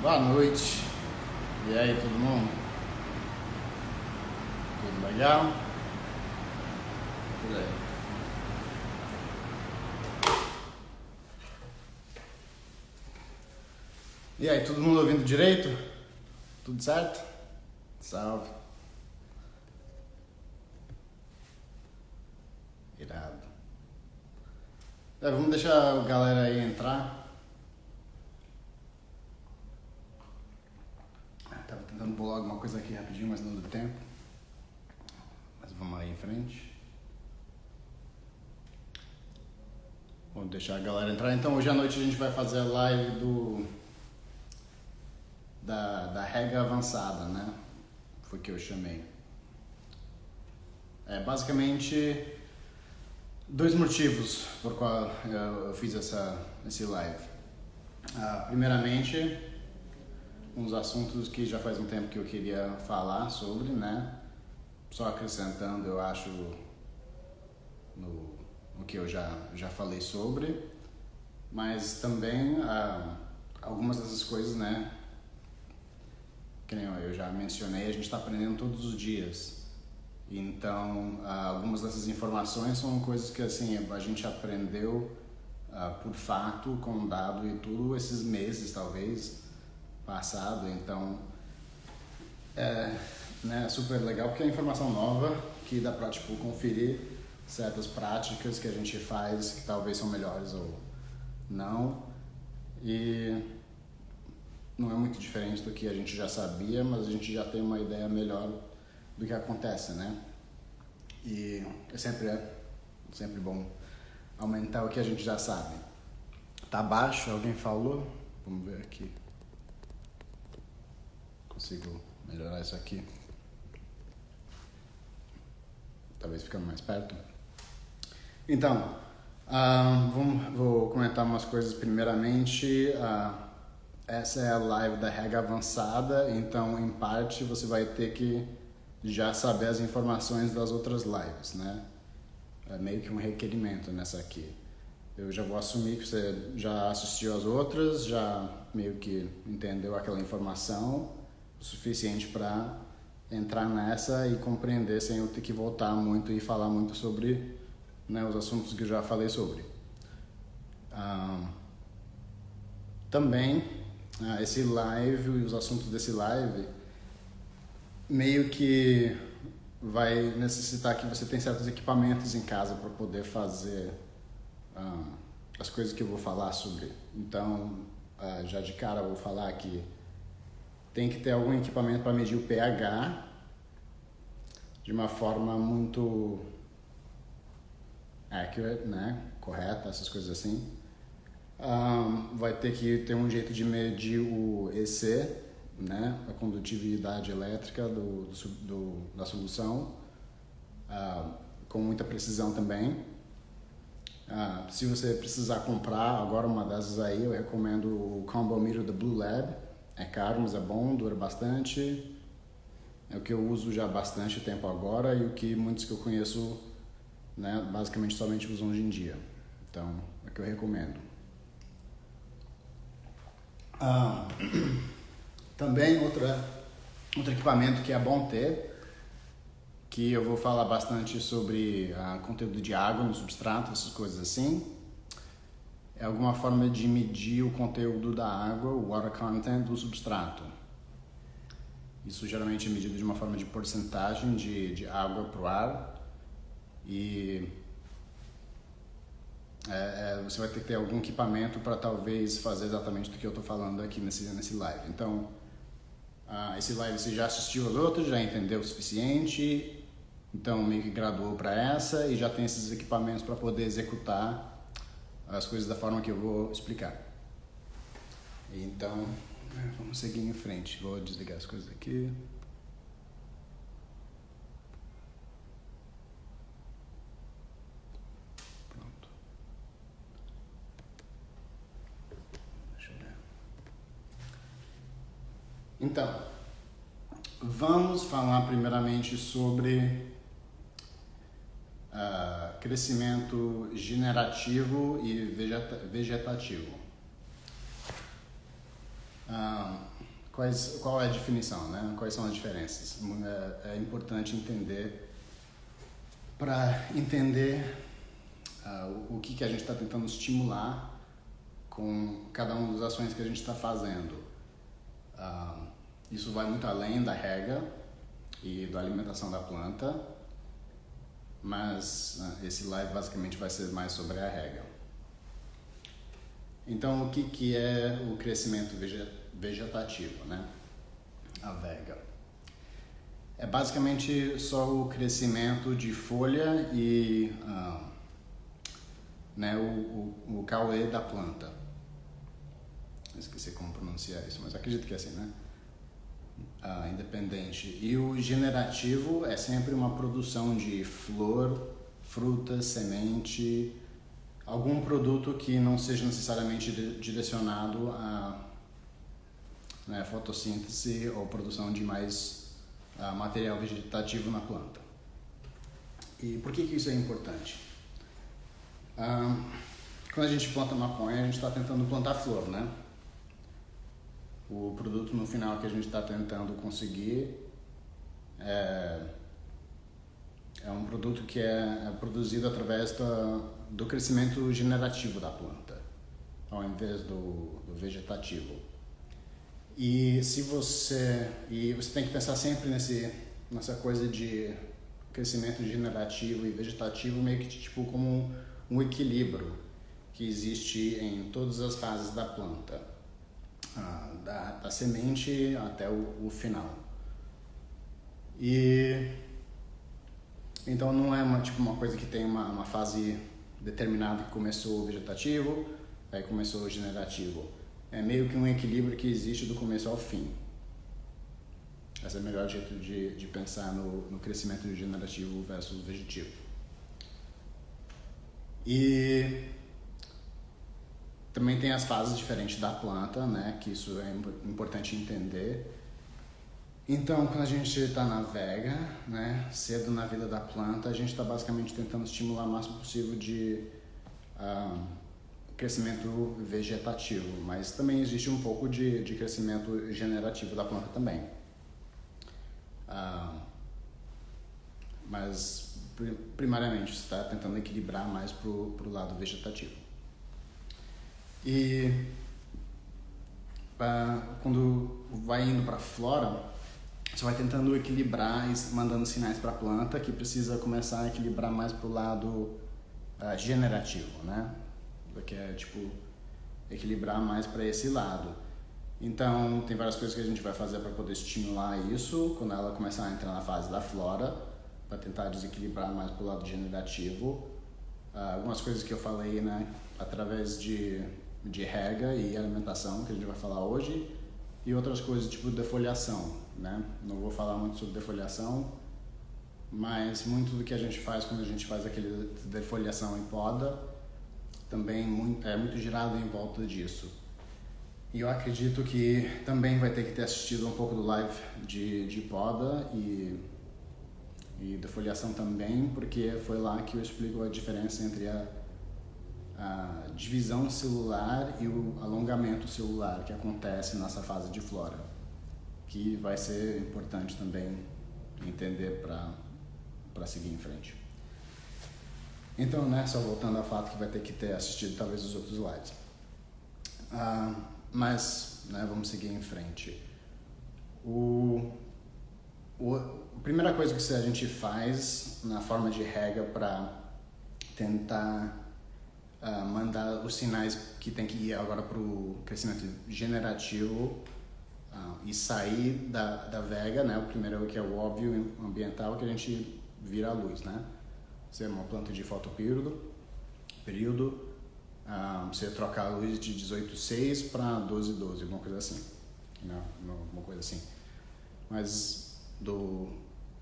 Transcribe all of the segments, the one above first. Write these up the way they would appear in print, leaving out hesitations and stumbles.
Boa noite. E aí, todo mundo? Tudo legal? Por aí. E aí, todo mundo ouvindo direito? Tudo certo? Salve. Irado. Vamos deixar a galera aí entrar. Tava tentando bolar alguma coisa aqui rapidinho, mas não deu tempo. Mas vamos aí em frente. Vamos deixar a galera entrar. Então hoje à noite a gente vai fazer a live da regra avançada, né? Foi o que eu chamei. Basicamente dois motivos por qual eu fiz esse live. Primeiramente, uns assuntos que já faz um tempo que eu queria falar sobre, né? Só acrescentando, eu acho, no que eu já falei sobre, mas também algumas dessas coisas, né? Que nem eu já mencionei, a gente está aprendendo todos os dias. Então, algumas dessas informações são coisas que assim a gente aprendeu por fato, com dado e tudo esses meses, talvez, passado. Então, né, super legal porque é informação nova que dá para tipo, conferir certas práticas que a gente faz que talvez são melhores ou não. E não é muito diferente do que a gente já sabia, mas a gente já tem uma ideia melhor do que acontece, né? E é sempre bom aumentar o que a gente já sabe. Tá baixo? Alguém falou? Vamos ver aqui. Consigo melhorar isso aqui? Talvez ficando mais perto. Então, vou comentar umas coisas primeiramente. Essa é a live da regra avançada, então em parte você vai ter que já saber as informações das outras lives, né? É meio que um requerimento nessa aqui. Eu já vou assumir que você já assistiu às outras, já meio que entendeu aquela informação o suficiente para entrar nessa e compreender sem eu ter que voltar muito e falar muito sobre, né, os assuntos que eu já falei sobre. Também esse live e os assuntos desse live meio que vai necessitar que você tenha certos equipamentos em casa para poder fazer as coisas que eu vou falar sobre. Então, já de cara eu vou falar que tem que ter algum equipamento para medir o pH de uma forma muito accurate, né? Correta, essas coisas assim. Vai ter que ter um jeito de medir o EC, né? A condutividade elétrica da solução, com muita precisão também. Se você precisar comprar agora uma dessas aí, eu recomendo o Combo Meter da Blue Lab. É caro, mas é bom, dura bastante. É o que eu uso já há bastante tempo agora e o que muitos que eu conheço, né, basicamente somente usam hoje em dia. Então, é o que eu recomendo. Também outro equipamento que é bom ter, que eu vou falar bastante sobre conteúdo de água no substrato, essas coisas assim, é alguma forma de medir o conteúdo da água, o water content do substrato. Isso geralmente é medido de uma forma de porcentagem de água para o ar e você vai ter que ter algum equipamento para talvez fazer exatamente do que eu estou falando aqui nesse live. Então, esse live você já assistiu aos outros, já entendeu o suficiente, então meio que graduou para essa e já tem esses equipamentos para poder executar as coisas da forma que eu vou explicar. Então, vamos seguir em frente. Vou desligar as coisas aqui. Pronto. Deixa eu ver. Então, vamos falar primeiramente sobre crescimento generativo e vegetativo. qual é a definição, né? Quais são as diferenças? É importante entender, para entender o que a gente está tentando estimular com cada uma das ações que a gente está fazendo. Isso vai muito além da rega e da alimentação da planta, mas esse live basicamente vai ser mais sobre a rega. Então, o que é o crescimento vegetativo, né? A vega. É basicamente só o crescimento de folha e né, o cauê da planta. Esqueci como pronunciar isso, mas acredito que é assim, né? Independente. E o generativo é sempre uma produção de flor, fruta, semente, algum produto que não seja necessariamente direcionado a fotossíntese ou produção de mais material vegetativo na planta. E por que isso é importante? Quando a gente planta maconha, a gente está tentando plantar flor, né? O produto no final que a gente está tentando conseguir é um produto que é produzido através do crescimento generativo da planta, ao invés do vegetativo. E você tem que pensar sempre nessa coisa de crescimento generativo e vegetativo meio que tipo como um equilíbrio que existe em todas as fases da planta. Da semente até o final. E então não é uma coisa que tem uma fase determinada que começou o vegetativo, aí começou o generativo. É meio que um equilíbrio que existe do começo ao fim. Esse é o melhor jeito de pensar no crescimento generativo versus vegetativo. E também tem as fases diferentes da planta, né? Que isso é importante entender. Então, quando a gente está na vega, né? Cedo na vida da planta, a gente está basicamente tentando estimular o máximo possível de crescimento vegetativo, mas também existe um pouco de crescimento generativo da planta também. Mas, primariamente, você está tentando equilibrar mais para o lado vegetativo. E quando vai indo para a flora, você vai tentando equilibrar e mandando sinais para a planta que precisa começar a equilibrar mais para o lado generativo, né? Que é equilibrar mais para esse lado. Então tem várias coisas que a gente vai fazer para poder estimular isso quando ela começar a entrar na fase da flora, para tentar desequilibrar mais para o lado generativo. Algumas coisas que eu falei, né? Através de rega e alimentação, que a gente vai falar hoje, e outras coisas tipo defoliação, né? Não vou falar muito sobre defoliação, mas muito do que a gente faz quando a gente faz aquele defoliação em poda também é muito girado em volta disso. E eu acredito que também vai ter que ter assistido um pouco do live de poda e defoliação também, porque foi lá que eu explico a diferença entre a divisão celular e o alongamento celular que acontece nessa fase de flora, que vai ser importante também entender para seguir em frente. Então, né, só voltando ao fato que vai ter que ter assistido talvez os outros lives. Mas, né, vamos seguir em frente. A primeira coisa que a gente faz na forma de rega para tentar mandar os sinais que tem que ir agora para o crescimento generativo e sair da vega, né? O primeiro que é o óbvio ambiental, que a gente vira a luz, né? Você é uma planta de fotoperíodo, você trocar a luz de 18:6 para 12:12, alguma coisa assim, não, alguma coisa assim. Mas do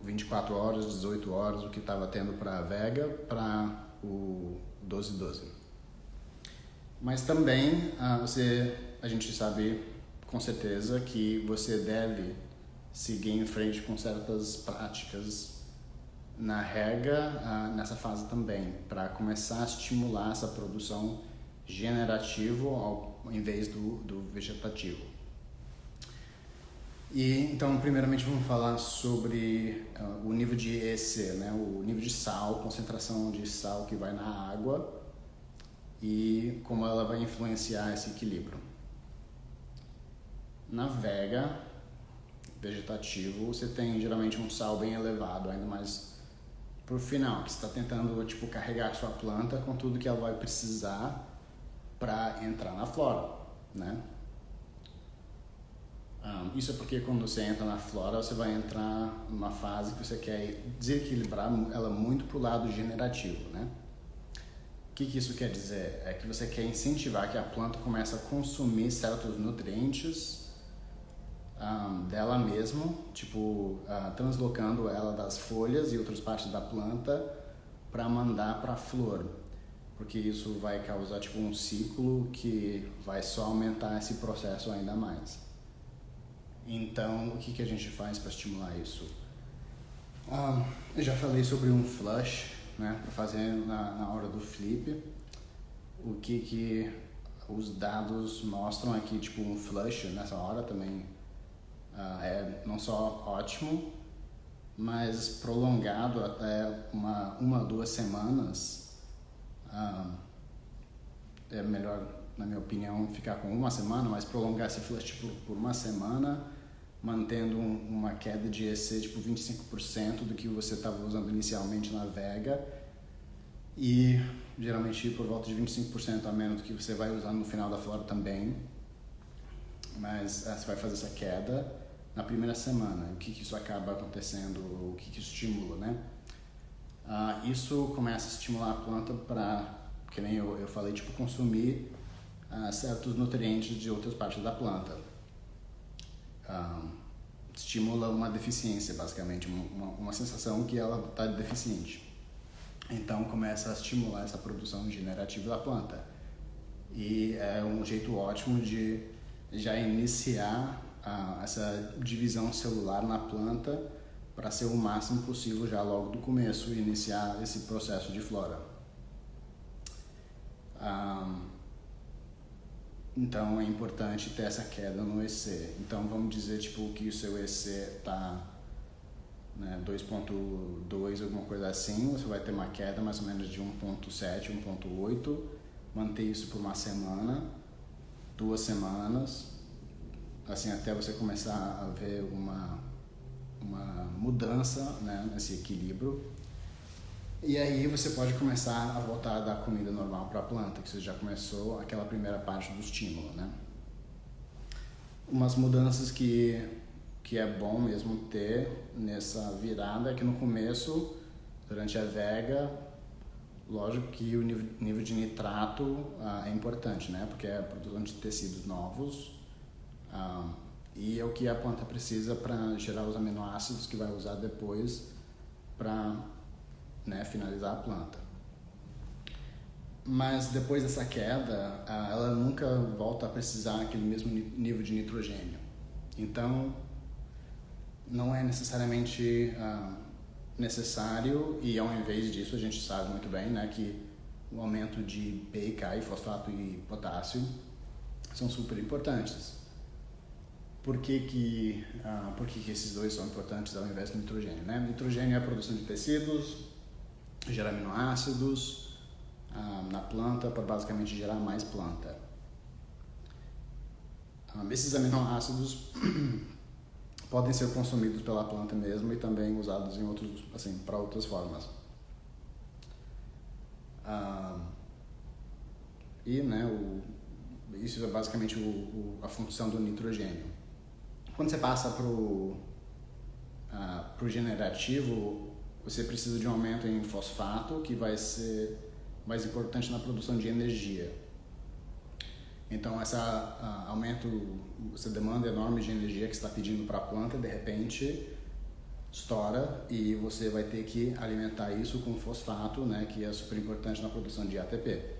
24 horas, 18 horas, o que estava tendo para a vega, para o 12:12. Mas também a gente sabe com certeza que você deve seguir em frente com certas práticas na rega nessa fase também, para começar a estimular essa produção generativa ao invés do vegetativo. Então, primeiramente, vamos falar sobre o nível de EC, né? O nível de sal, concentração de sal que vai na água e como ela vai influenciar esse equilíbrio. Na vega vegetativo, você tem geralmente um sal bem elevado, ainda mais pro final, que você está tentando carregar sua planta com tudo que ela vai precisar para entrar na flora, né? Isso é porque quando você entra na flora, você vai entrar numa fase que você quer desequilibrar ela muito pro lado generativo, né? O que isso quer dizer? É que você quer incentivar que a planta comece a consumir certos nutrientes dela mesma, translocando ela das folhas e outras partes da planta para mandar para a flor, porque isso vai causar um ciclo que vai só aumentar esse processo ainda mais. Então, o que a gente faz para estimular isso? Eu já falei sobre um flush, né, para fazer na hora do flip. O que os dados mostram é que um flush nessa hora também é não só ótimo, mas prolongado até uma ou 2 semanas. É melhor, na minha opinião, ficar com 1 semana, mas prolongar esse flush por 1 semana, mantendo uma queda de EC 25% do que você estava usando inicialmente na vega e geralmente por volta de 25% a menos do que você vai usar no final da flora também, mas você vai fazer essa queda na primeira semana. O que isso acaba acontecendo, o que isso estimula, né? Isso começa a estimular a planta para, que nem eu falei, consumir certos nutrientes de outras partes da planta. Estimula uma deficiência, basicamente, uma sensação que ela está deficiente. Então começa a estimular essa produção generativa da planta. E é um jeito ótimo de já iniciar essa divisão celular na planta para ser o máximo possível já logo do começo e iniciar esse processo de flora. Então é importante ter essa queda no EC. Então vamos dizer que o seu EC está 2.2, alguma coisa assim, você vai ter uma queda mais ou menos de 1.7, 1.8, manter isso por 1 semana, 2 semanas, assim até você começar a ver uma mudança, né, nesse equilíbrio. E aí você pode começar a voltar a dar comida normal para a planta, que você já começou aquela primeira parte do estímulo, né? Umas mudanças que é bom mesmo ter nessa virada é que no começo, durante a vega, lógico que o nível de nitrato é importante, né? Porque é a produção de tecidos novos e é o que a planta precisa para gerar os aminoácidos que vai usar depois para finalizar a planta. Mas depois dessa queda, ela nunca volta a precisar daquele mesmo nível de nitrogênio. Então, não é necessariamente necessário, e ao invés disso a gente sabe muito bem, né, que o aumento de PK, fosfato e potássio são super importantes. Por que esses dois são importantes ao invés do nitrogênio, né? Nitrogênio é a produção de tecidos, gera aminoácidos na planta para basicamente gerar mais planta. Esses aminoácidos podem ser consumidos pela planta mesmo e também usados em outros, assim, para outras formas. Isso é basicamente a função do nitrogênio. Quando você passa pro generativo, você precisa de um aumento em fosfato, que vai ser mais importante na produção de energia. Então, essa demanda enorme de energia que você está pedindo para a planta, de repente, estoura e você vai ter que alimentar isso com fosfato, né, que é super importante na produção de ATP.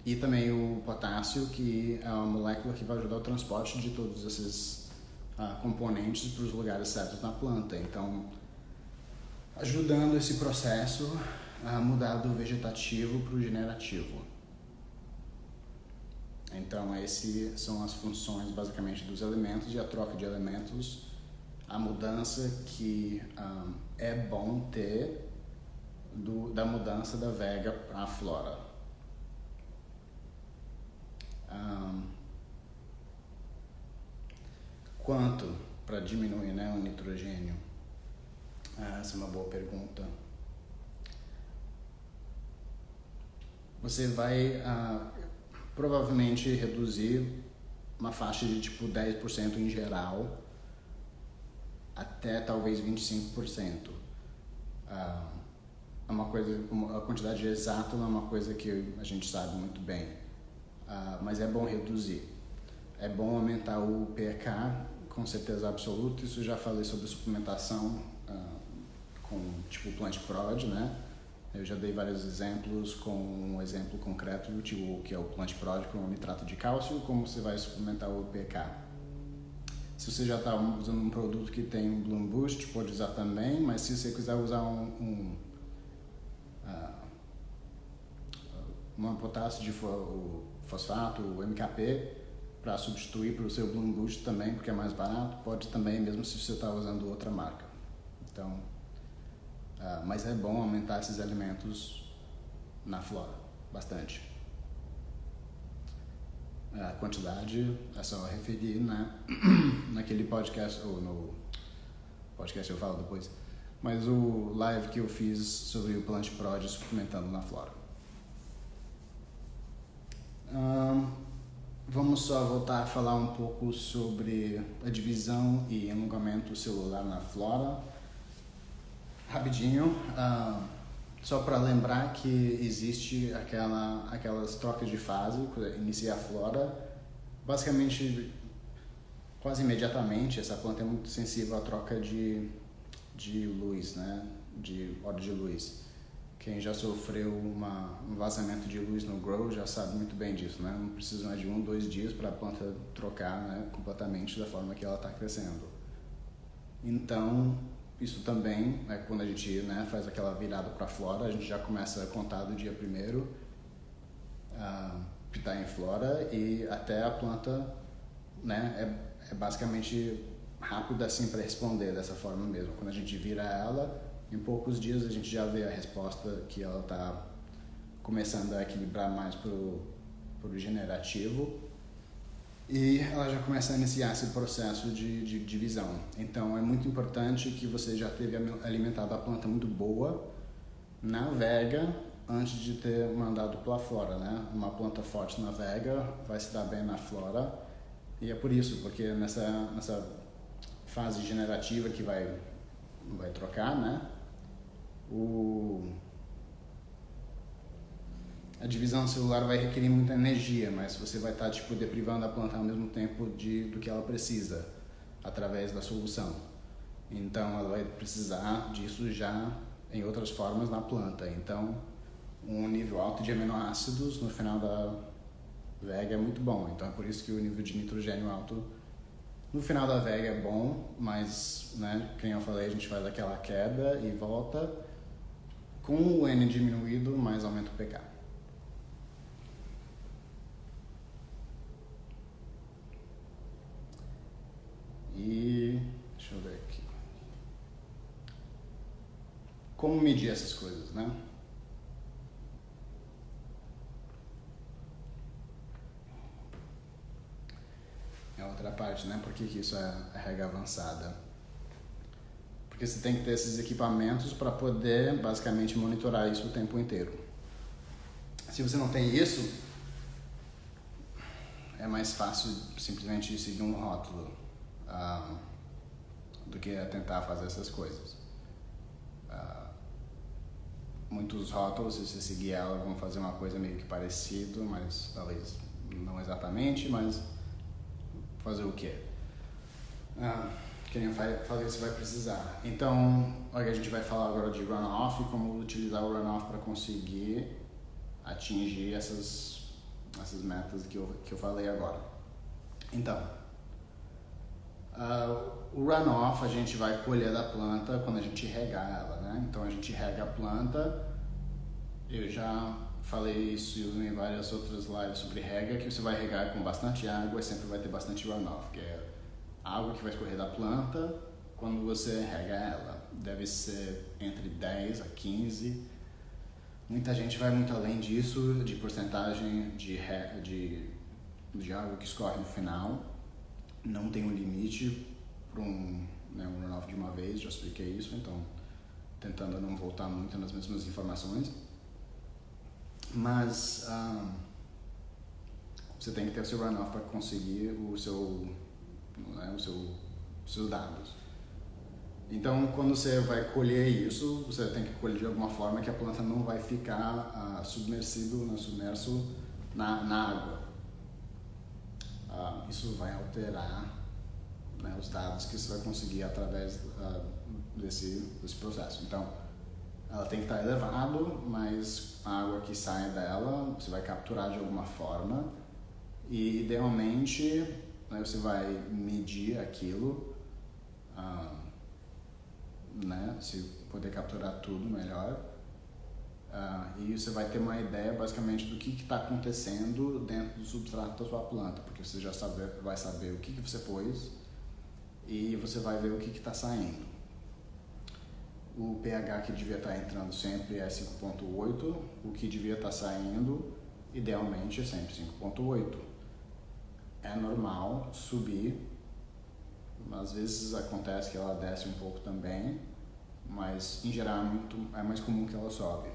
E também o potássio, que é uma molécula que vai ajudar o transporte de todos esses componentes para os lugares certos na planta. Então, ajudando esse processo a mudar do vegetativo para o generativo. Então, essas são as funções basicamente dos elementos e a troca de elementos, a mudança que é bom ter da mudança da vega para a flora. Quanto para diminuir, né, o nitrogênio? Essa é uma boa pergunta. Você vai provavelmente reduzir uma faixa de tipo 10% em geral, até talvez 25%. É uma coisa, a quantidade exata não é uma coisa que a gente sabe muito bem, mas é bom reduzir. É bom aumentar o pH com certeza absoluta. Isso eu já falei sobre suplementação com tipo Plant Prod, né? Eu já dei vários exemplos, com um exemplo concreto tipo, que é o Plant Prod com nitrato de cálcio, como você vai suplementar o pH. Se você já está usando um produto que tem um Bloom Boost, pode usar também, mas se você quiser usar um potássio de fosfato, o MKP, para substituir para o seu Bloom Boost também, porque é mais barato, pode também, mesmo se você está usando outra marca. Então, mas é bom aumentar esses alimentos na flora, bastante. A quantidade é só referir, né, naquele podcast, ou no podcast eu falo depois, mas o live que eu fiz sobre o Plant Prod suplementando na flora. Vamos só voltar a falar um pouco sobre a divisão e alongamento celular na flora. Rapidinho, só para lembrar que existe aquelas trocas de fase, quando inicia a flora, basicamente, quase imediatamente, essa planta é muito sensível à troca de luz, né? De hora de luz. Quem já sofreu um vazamento de luz no grow já sabe muito bem disso, né? Não precisa mais de 1-2 dias para a planta trocar, né, completamente da forma que ela está crescendo. Então, isso também, né, quando a gente, né, faz aquela virada para a flora, a gente já começa a contar do dia 1º que está em flora e até a planta, né, é basicamente rápido assim para responder dessa forma mesmo. Quando a gente vira ela, em poucos dias a gente já vê a resposta que ela está começando a equilibrar mais pro generativo e ela já começa a iniciar esse processo de divisão. Então é muito importante que você já teve alimentado a planta muito boa na vega antes de ter mandado para a flora, né? Uma planta forte na vega vai se dar bem na flora e é por isso, porque nessa fase generativa que vai trocar, né? A divisão celular vai requerer muita energia, mas você vai estar tipo deprivando a planta ao mesmo tempo do que ela precisa através da solução. Então ela vai precisar disso já em outras formas na planta. Então um nível alto de aminoácidos no final da vega é muito bom. Então é por isso que o nível de nitrogênio alto no final da vega é bom, mas, né, como eu falei, a gente faz aquela queda e volta com o N diminuído, mais aumenta o pK. E deixa eu ver aqui. Como medir essas coisas, né? É outra parte, né? Por que isso é rega avançada? Porque você tem que ter esses equipamentos para poder basicamente monitorar isso o tempo inteiro. Se você não tem isso, é mais fácil simplesmente seguir um rótulo do que tentar fazer essas coisas. Muitos rótulos, se você seguir ela, vão fazer uma coisa meio que parecida, mas talvez não exatamente, mas fazer o quê? Que nem falei, você vai precisar. Então, a gente vai falar agora de runoff e como utilizar o runoff para conseguir atingir essas metas que eu falei agora. Então, o runoff a gente vai colher da planta quando a gente regar ela, né? Então a gente rega a planta, eu já falei isso em várias outras lives sobre rega, que você vai regar com bastante água e sempre vai ter bastante runoff, que é água que vai escorrer da planta quando você rega ela. Deve ser entre 10 a 15. Muita gente vai muito além disso, de porcentagem de água que escorre no final. Não tem um limite para um runoff de uma vez, já expliquei isso, então tentando não voltar muito nas mesmas informações. Mas você tem que ter o seu runoff para conseguir os seus dados. Então, quando você vai colher isso, você tem que colher de alguma forma que a planta não vai ficar submerso na água. Isso vai alterar, né, os dados que você vai conseguir através desse processo. Então, ela tem que estar elevado, mas a água que sai dela você vai capturar de alguma forma e, idealmente, né, você vai medir aquilo, né, se poder capturar tudo melhor, e você vai ter uma ideia basicamente do que está acontecendo dentro do substrato da sua planta, porque você já vai saber o que você pôs e você vai ver o que está saindo. O pH que devia estar entrando sempre é 5.8, o que devia estar saindo idealmente é sempre 5.8. É normal subir, às vezes acontece que ela desce um pouco também, mas em geral é mais comum que ela sobe.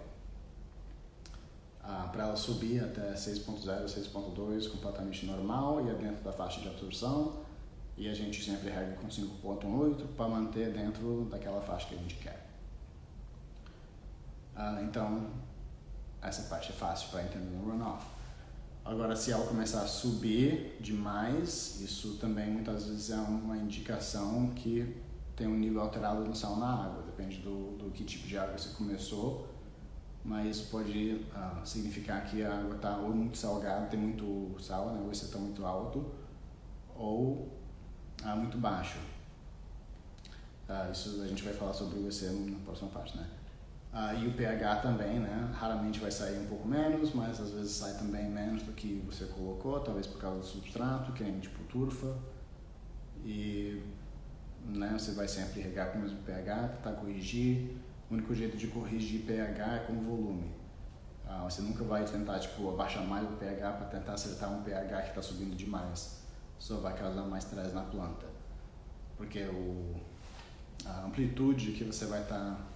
Para ela subir até 6.0, 6.2, completamente normal e é dentro da faixa de absorção, e a gente sempre rega com 5.8 para manter dentro daquela faixa que a gente quer. Então, essa parte é fácil para entender no runoff. Agora, se ela começar a subir demais, isso também muitas vezes é uma indicação que tem um nível alterado no sal na água, depende do que tipo de água você começou, mas pode significar que a água está ou muito salgada, tem muito sal, né, ou você está muito alto, ou muito baixo. Isso a gente vai falar sobre o EC na próxima parte, né? E o pH também, né? Raramente vai sair um pouco menos, mas às vezes sai também menos do que você colocou, talvez por causa do substrato, que nem tipo turfa. E, né, você vai sempre regar com o mesmo pH, tentar corrigir. O único jeito de corrigir pH é com volume. Você nunca vai tentar abaixar mais o pH para tentar acertar um pH que está subindo demais. Só vai causar mais estresse na planta. Porque a amplitude que você vai estar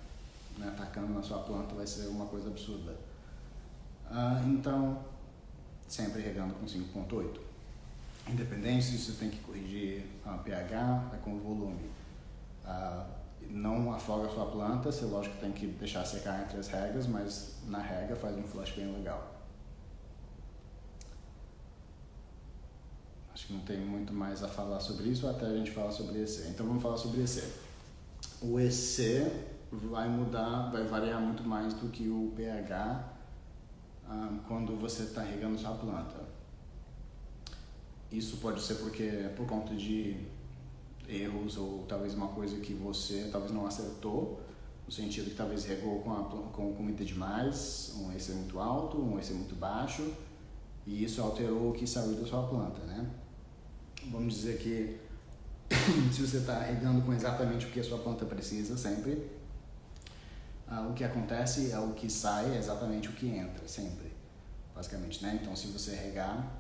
atacando na sua planta vai ser uma coisa absurda. Então, sempre regando com 5.8. Independente se você tem que corrigir pH, é com volume. Não afoga a sua planta, você lógico tem que deixar secar entre as regas, mas na rega faz um flush bem legal. Acho que não tem muito mais a falar sobre isso, até a gente falar sobre EC. Então vamos falar sobre EC. O EC vai variar muito mais do que o pH quando você está regando sua planta. Isso pode ser por conta de erros ou talvez uma coisa que você talvez não acertou, no sentido que talvez regou com comida demais, um EC muito alto, um EC muito baixo, e isso alterou o que saiu da sua planta, né? Vamos dizer que se você está regando com exatamente o que a sua planta precisa sempre, o que acontece é o que sai, é exatamente o que entra, sempre, basicamente, né? Então, se você regar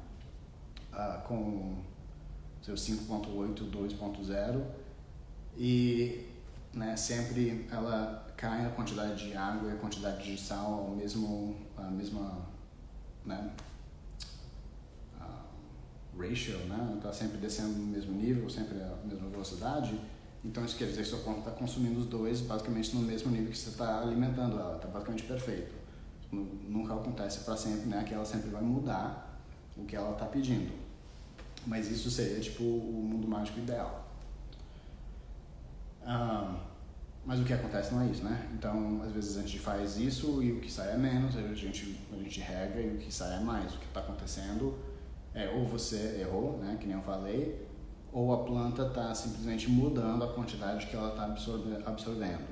com seu 5.8, 2.0 e, né, sempre ela cai a quantidade de água e a quantidade de sal a mesma, né, ratio, né? Está sempre descendo no mesmo nível, sempre a mesma velocidade. Então isso quer dizer que sua planta está consumindo os dois basicamente no mesmo nível que você está alimentando ela, está basicamente perfeito. Nunca acontece para sempre, né? Que ela sempre vai mudar o que ela está pedindo. Mas isso seria o mundo mágico ideal. Mas o que acontece não é isso, né? Então às vezes a gente faz isso e o que sai é menos, a gente rega e o que sai é mais. O que está acontecendo é ou você errou, né? Que nem eu falei, ou a planta está simplesmente mudando a quantidade que ela está absorvendo.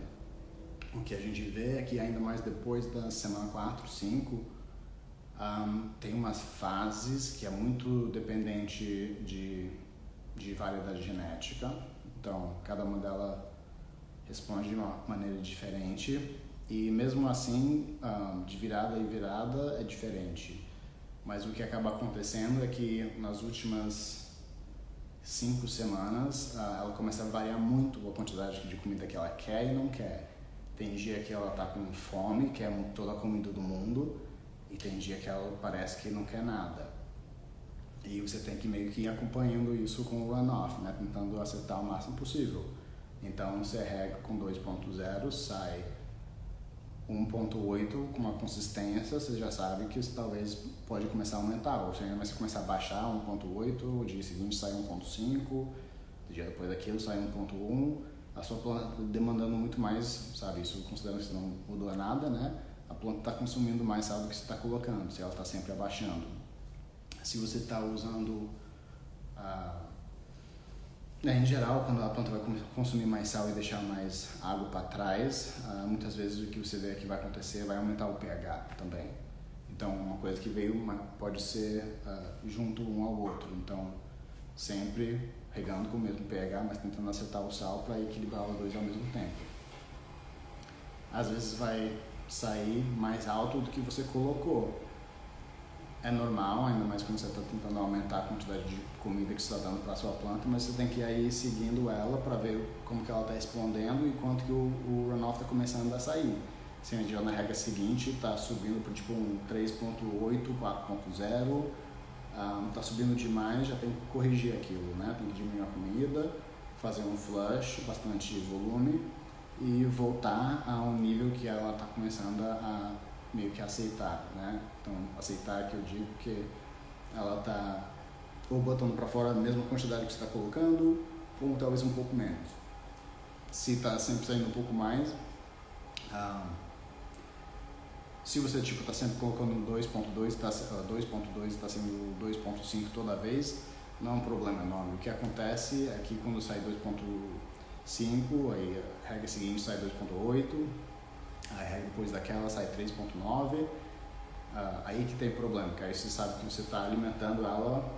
O que a gente vê é que ainda mais depois da semana 4, 5, Tem umas fases que é muito dependente de variedade genética, então cada uma delas responde de uma maneira diferente e mesmo assim, de virada em virada é diferente. Mas o que acaba acontecendo é que nas últimas 5 semanas ela começa a variar muito a quantidade de comida que ela quer e não quer. Tem dia que ela tá com fome, quer toda a comida do mundo, e tem dia que ela parece que não quer nada. E você tem que meio que ir acompanhando isso com o runoff, né? Tentando acertar o máximo possível. Então você rega com 2.0, sai 1.8 com uma consistência, você já sabe que isso talvez pode começar a aumentar, ou seja, vai começar a baixar 1.8, o dia seguinte sai 1.5, o dia depois daquilo sai 1.1, a sua planta demandando muito mais, sabe, isso considerando que não mudou nada, né? A planta está consumindo mais sal do que você está colocando, se ela está sempre abaixando. Se você está usando em geral, quando a planta vai consumir mais sal e deixar mais água para trás, muitas vezes o que você vê que vai acontecer vai aumentar o pH também. Então, uma coisa que veio pode ser junto um ao outro. Então, sempre regando com o mesmo pH, mas tentando acertar o sal para equilibrar os dois ao mesmo tempo. Às vezes vai sair mais alto do que você colocou. É normal, ainda mais quando você está tentando aumentar a quantidade de comida que você está dando para a sua planta, mas você tem que ir seguindo ela para ver como que ela está respondendo e quanto que o runoff está começando a sair. Se a gente na regra seguinte está subindo para tipo um 3.8, 4.0, está subindo demais, já tem que corrigir aquilo, né? Tem que diminuir a comida, fazer um flush, bastante volume e voltar a um nível que ela está começando a meio que aceitar, né? Então, aceitar que eu digo que ela tá ou botando para fora a mesma quantidade que você está colocando, ou talvez um pouco menos. Se está sempre saindo um pouco mais, se você tipo está sempre colocando 2.2, está sendo 2.5 toda vez, não é um problema enorme. O que acontece é que quando sai 2.5, aí a regra seguinte sai 2.8, aí depois daquela sai 3.9, aí que tem problema, que aí você sabe que você está alimentando ela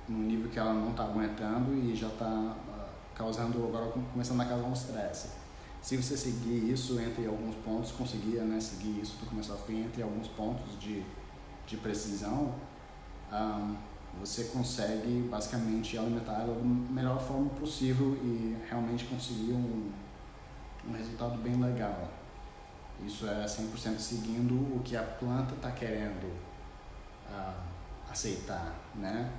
num nível que ela não está aguentando e já está causando, agora começando a causar um estresse. Se você seguir isso entre alguns pontos, conseguir, né, seguir isso do começo ao fim entre alguns pontos de precisão, você consegue basicamente alimentar ela da melhor forma possível e realmente conseguir um resultado bem legal. Isso é 100% seguindo o que a planta está querendo aceitar, né?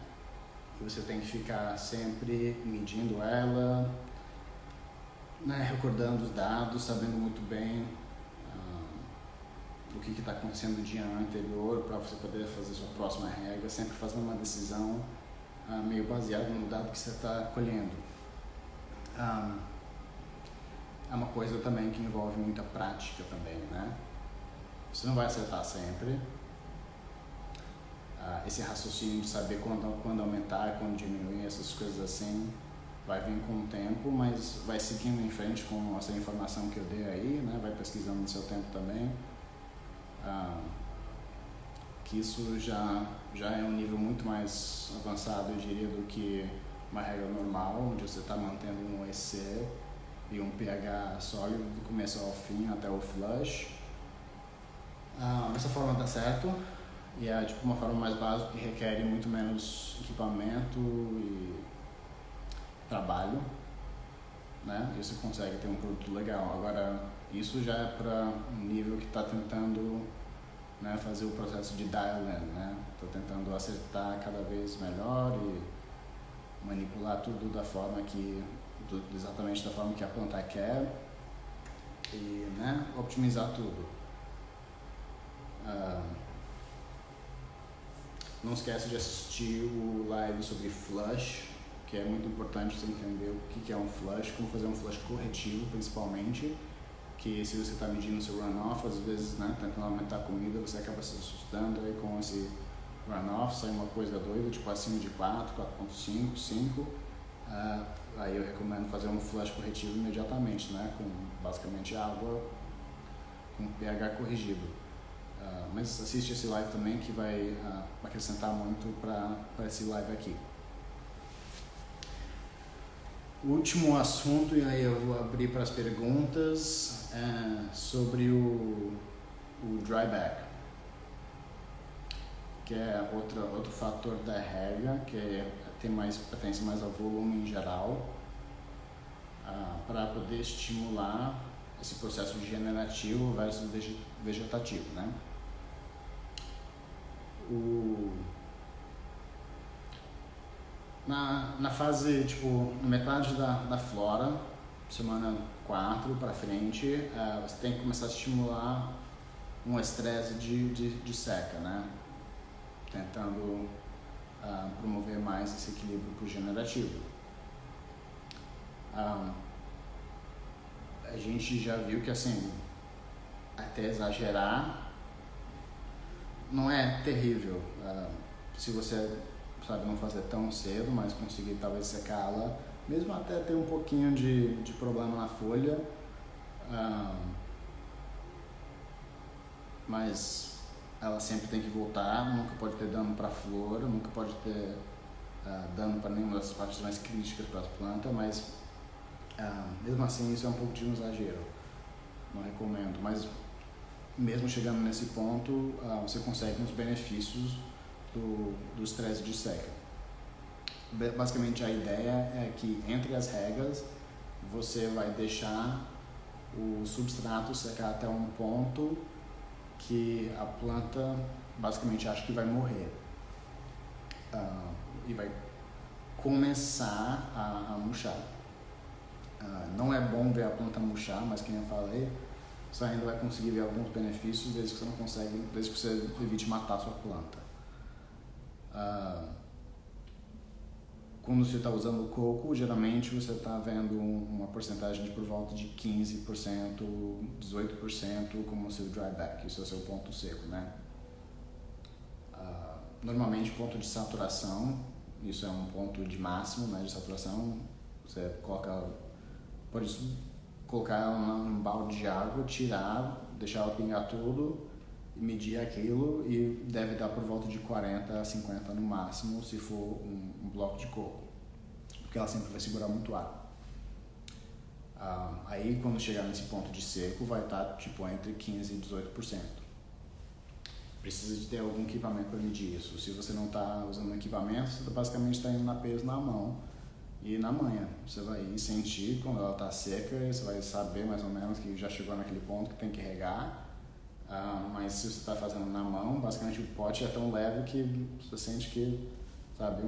E você tem que ficar sempre medindo ela, né? Recordando os dados, sabendo muito bem o que está acontecendo no dia anterior para você poder fazer sua próxima regra, sempre fazendo uma decisão meio baseada no dado que você está colhendo. É uma coisa também que envolve muita prática também, né? Você não vai acertar sempre. Esse raciocínio de saber quando aumentar, quando diminuir, essas coisas assim, vai vir com o tempo, mas vai seguindo em frente com essa informação que eu dei aí, né? Vai pesquisando no seu tempo também. Que isso já é um nível muito mais avançado, eu diria, do que uma regra normal, onde você está mantendo um EC e um pH sólido do começo ao fim até o flush. Dessa forma dá certo e é tipo uma forma mais básica que requer muito menos equipamento e trabalho, né? E você consegue ter um produto legal. Agora isso já é para um nível que está tentando, né, fazer o processo de dial-in, né? Está tentando acertar cada vez melhor e manipular tudo da forma que exatamente da forma que a planta quer e, né, optimizar tudo. Não esquece de assistir o live sobre flush, que é muito importante você entender o que é um flush, como fazer um flush corretivo principalmente, que se você está medindo seu runoff, às vezes, né, tentando aumentar a comida, você acaba se assustando aí com esse runoff, sai uma coisa doida, tipo acima de 4, 4.5, 5. Aí eu recomendo fazer um flush corretivo imediatamente, né, com basicamente água com pH corrigido. Mas assiste esse live também que vai acrescentar muito para esse live aqui. O último assunto, e aí eu vou abrir para as perguntas, sobre o dryback, que é outro fator da rega, que pertence mais ao volume em geral, para poder estimular esse processo generativo versus vegetativo, né? Na fase, na metade da flora, semana 4 para frente, você tem que começar a estimular um estresse de seca, né? Tentando promover mais esse equilíbrio pro generativo. A gente já viu que, assim, até exagerar não é terrível, se você sabe não fazer tão cedo, mas conseguir talvez secá-la, mesmo até ter um pouquinho de problema na folha, mas ela sempre tem que voltar, nunca pode ter dano para a flor, nunca pode ter dano para nenhuma das partes mais críticas para as plantas, mas mesmo assim isso é um pouco de um exagero, não recomendo, mas mesmo chegando nesse ponto, você consegue uns benefícios do estresse de seca. Basicamente a ideia é que entre as regas você vai deixar o substrato secar até um ponto que a planta basicamente acha que vai morrer, e vai começar a murchar. Não é bom ver a planta murchar, mas como eu falei, você ainda vai conseguir ver alguns benefícios desde que você evite matar a sua planta. Quando você está usando o coco, geralmente você está vendo uma porcentagem de por volta de 15%, 18% como o seu dryback, isso é o seu ponto seco, né? Normalmente ponto de saturação, isso é um ponto de máximo, né, de saturação, você pode colocar ela num balde de água, tirar, deixar ela pingar tudo e medir aquilo, e deve dar por volta de 40 a 50 no máximo se for um bloco de coco, porque ela sempre vai segurar muito ar. Aí quando chegar nesse ponto de seco vai estar entre 15 e 18%. Precisa de ter algum equipamento para medir isso. Se você não está usando equipamento, você basicamente está indo na peso na mão e na manha. Você vai sentir quando ela está seca, você vai saber mais ou menos que já chegou naquele ponto que tem que regar. Mas se você está fazendo na mão, basicamente o pote é tão leve que você sente que, sabe,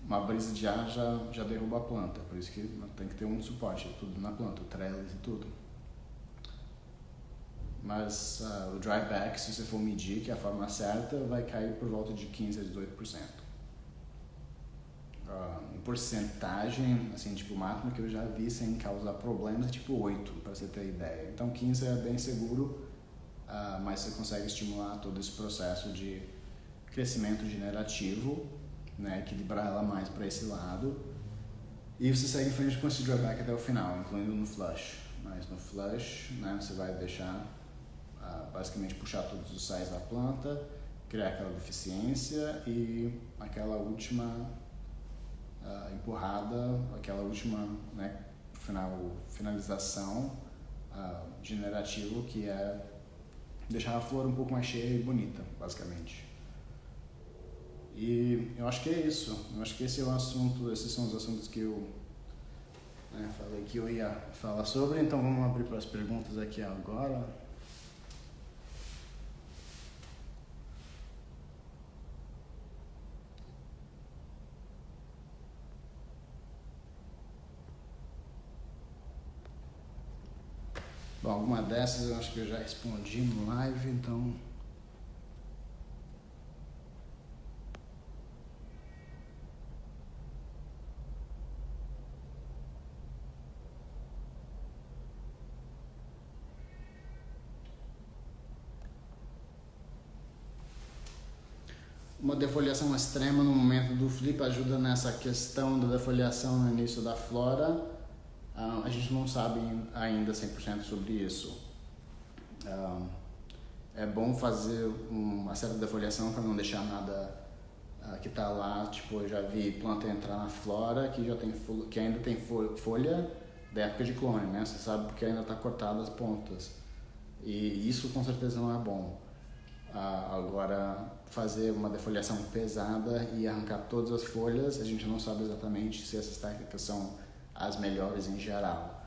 uma brisa de ar já derruba a planta. Por isso que tem que ter um suporte, tudo na planta, o trellis e tudo. Mas o dryback, se você for medir, que é a forma certa, vai cair por volta de 15 a 18%. Em porcentagem, assim, máximo que eu já vi sem causar problemas, 8, para você ter ideia. Então 15 é bem seguro, mas você consegue estimular todo esse processo de crescimento generativo, né, equilibrar ela mais para esse lado, e você segue em frente com esse dryback até o final, incluindo no flush. Mas no flush, né, você vai deixar basicamente puxar todos os sais da planta, criar aquela deficiência e aquela última empurrada, aquela última, né, finalização generativa, que é deixar a flor um pouco mais cheia e bonita, basicamente. E eu acho que é isso. Eu acho que esse é o assunto, esses são os assuntos que eu falei que eu ia falar sobre. Então vamos abrir para as perguntas aqui agora. Bom, alguma dessas eu acho que eu já respondi no live, então... Uma defoliação extrema no momento do flip ajuda nessa questão da defoliação no início da flora. A gente não sabe ainda 100% sobre isso. Ah, é bom fazer uma certa defoliação para não deixar nada que está lá. Tipo, eu já vi planta entrar na flora que, que ainda tem folha da época de clone, né? Você sabe porque ainda está cortada as pontas. E isso com certeza não é bom. Agora, fazer uma defoliação pesada e arrancar todas as folhas, a gente não sabe exatamente se essas técnicas são as melhores em geral.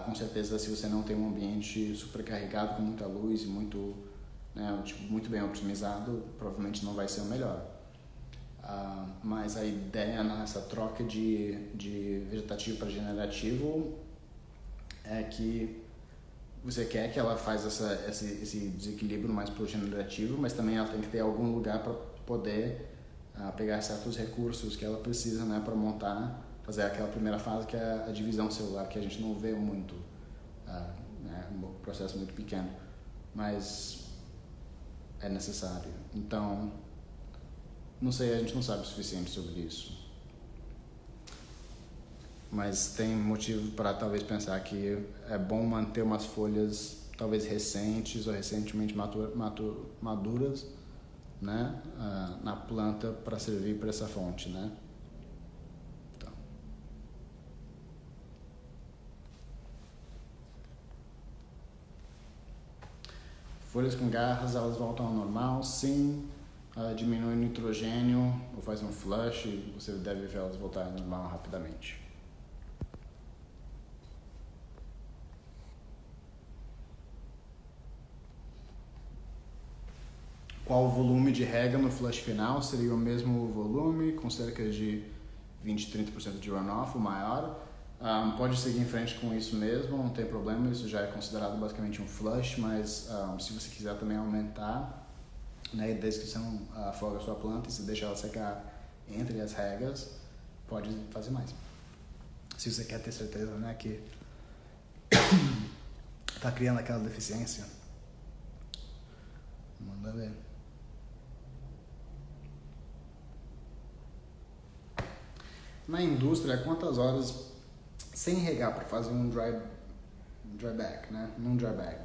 Com certeza, se você não tem um ambiente supercarregado com muita luz e muito, né, tipo, muito bem otimizado, provavelmente não vai ser o melhor. Mas a ideia nessa troca de vegetativo para generativo é que você quer que ela faça esse desequilíbrio mais pro generativo, mas também ela tem que ter algum lugar para poder pegar certos recursos que ela precisa, né, para montar, fazer aquela primeira fase que é a divisão celular, que a gente não vê muito, é um processo muito pequeno, mas é necessário. Então, não sei, a gente não sabe o suficiente sobre isso. Mas tem motivo para talvez pensar que é bom manter umas folhas talvez recentes ou recentemente maduras, né, na planta para servir para essa fonte, né? Então. Folhas com garras, elas voltam ao normal, sim. Diminui o nitrogênio ou faz um flush, você deve ver elas voltar ao normal rapidamente. Qual o volume de rega no flush final? Seria o mesmo volume, com cerca de 20, 30% de runoff, o maior. Pode seguir em frente com isso mesmo, não tem problema, isso já é considerado basicamente um flush, mas se você quiser também aumentar, né, desde que você não afoga a sua planta e você deixa ela secar entre as regas, pode fazer mais. Se você quer ter certeza, né, que está criando aquela deficiência, manda ver. Na indústria, quantas horas sem regar para fazer um dry back, né? Num dry bag.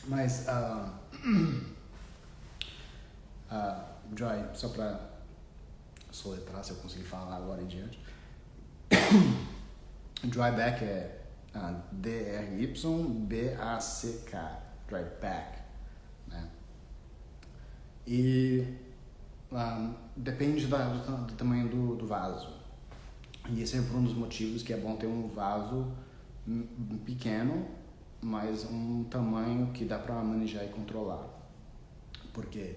Mas dry, só para soletrar se eu conseguir falar agora em diante. Dry back é D-R-Y-B-A-C-K, dry back, né? E depende do tamanho do vaso. E esse é um dos motivos que é bom ter um vaso pequeno, mas um tamanho que dá para manejar e controlar. Porque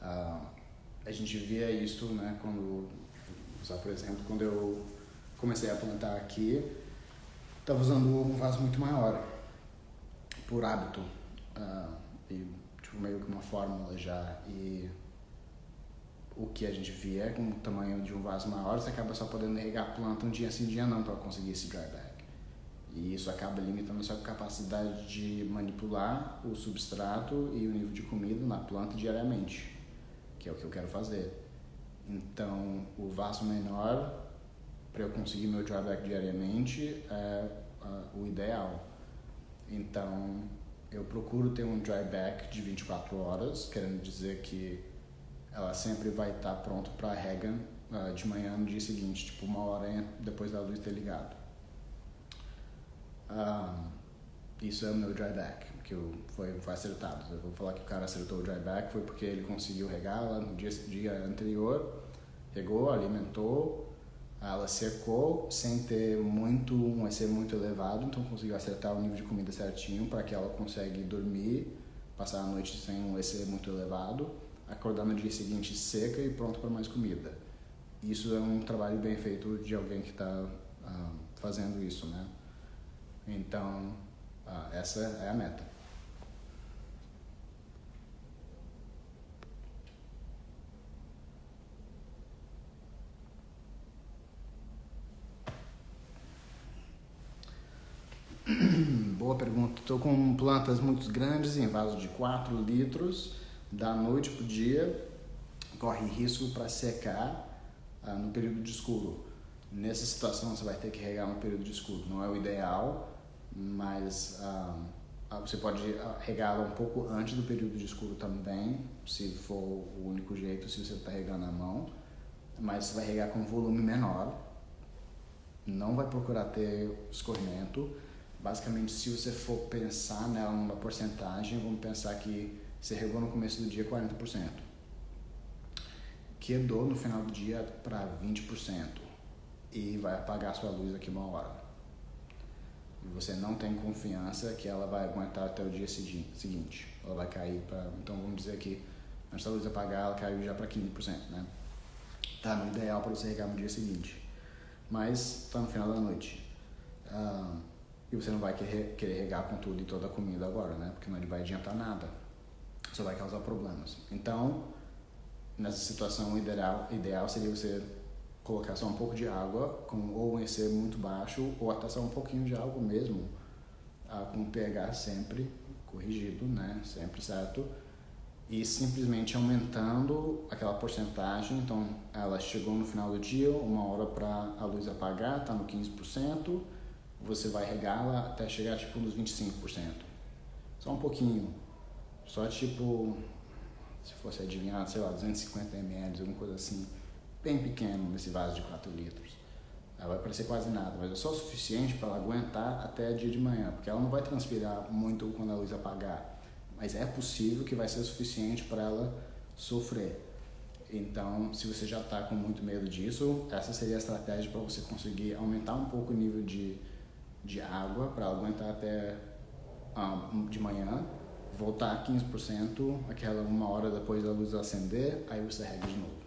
a gente via isso, né, por exemplo, quando eu comecei a plantar aqui, estava usando um vaso muito maior, por hábito, e tipo, meio que uma fórmula já. E o que a gente via é com o tamanho de um vaso maior, você acaba só podendo regar a planta um dia sim, um dia não, para conseguir esse dry back. E isso acaba limitando a sua capacidade de manipular o substrato e o nível de comida na planta diariamente, que é o que eu quero fazer. Então, o vaso menor, para eu conseguir meu dry back diariamente, é o ideal. Então, eu procuro ter um dry back de 24 horas, querendo dizer que ela sempre vai estar pronta para rega de manhã no dia seguinte, tipo 1 hora depois da luz ter ligado. Isso é o meu dry back, que foi acertado. Eu vou falar que o cara acertou o dry back foi porque ele conseguiu regar lá no dia anterior, regou, alimentou, ela secou sem ter um EC muito elevado, então conseguiu acertar o nível de comida certinho para que ela consiga dormir, passar a noite sem um EC muito elevado, acordar no dia seguinte seca e pronto para mais comida. Isso é um trabalho bem feito de alguém que está fazendo isso, né? Então, essa é a meta. Boa pergunta. Estou com plantas muito grandes em vaso de 4 litros, da noite para o dia, corre risco para secar no período de escuro. Nessa situação você vai ter que regar no período de escuro. Não é o ideal, mas Você pode regá-la um pouco antes do período de escuro também, se for o único jeito, se você está regando a mão, mas você vai regar com um volume menor, não vai procurar ter escorrimento. Basicamente, se você for pensar nela numa porcentagem, vamos pensar que você regou no começo do dia 40%, quedou no final do dia para 20% e vai apagar a sua luz daqui uma hora. E você não tem confiança que ela vai aguentar até o dia seguinte. Ela vai cair para... Então vamos dizer que antes da luz apagar, ela caiu já para 15%, né? Tá no ideal para você regar no dia seguinte. Mas tá no final da noite. E você não vai querer regar com tudo e toda a comida agora, né? Porque não vai adiantar nada. Só vai causar problemas. Então, nessa situação, ideal seria você colocar só um pouco de água, ou um EC muito baixo, ou até só um pouquinho de água mesmo, com pH sempre corrigido, né? Sempre certo. E simplesmente aumentando aquela porcentagem. Então, ela chegou no final do dia, uma hora para a luz apagar, está no 15%, você vai regá-la até chegar tipo nos 25%. Só um pouquinho. Só tipo, se fosse adivinhar, sei lá, 250 ml, alguma coisa assim, bem pequeno nesse vaso de 4 litros. Ela vai parecer quase nada, mas é só o suficiente para ela aguentar até dia de manhã, porque ela não vai transpirar muito quando a luz apagar, mas é possível que vai ser suficiente para ela sofrer. Então, se você já está com muito medo disso, essa seria a estratégia para você conseguir aumentar um pouco o nível de água para ela aguentar até de manhã, voltar a 15%, aquela uma hora depois da luz acender, aí você rega de novo.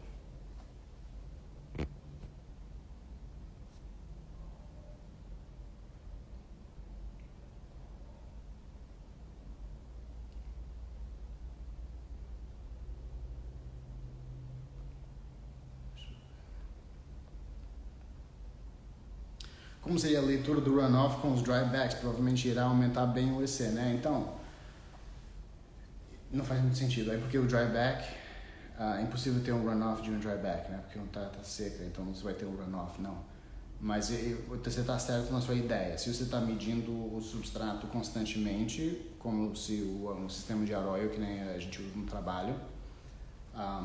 Como seria a leitura do runoff com os drybacks? Provavelmente irá aumentar bem o EC, né? Então, não faz muito sentido. Aí porque o dryback, é impossível ter um runoff de um dryback, né? Porque não tá seca, então você vai ter um runoff, não. Mas você está certo na sua ideia. Se você está medindo o substrato constantemente, como se um sistema de arroio que nem a gente usa no trabalho,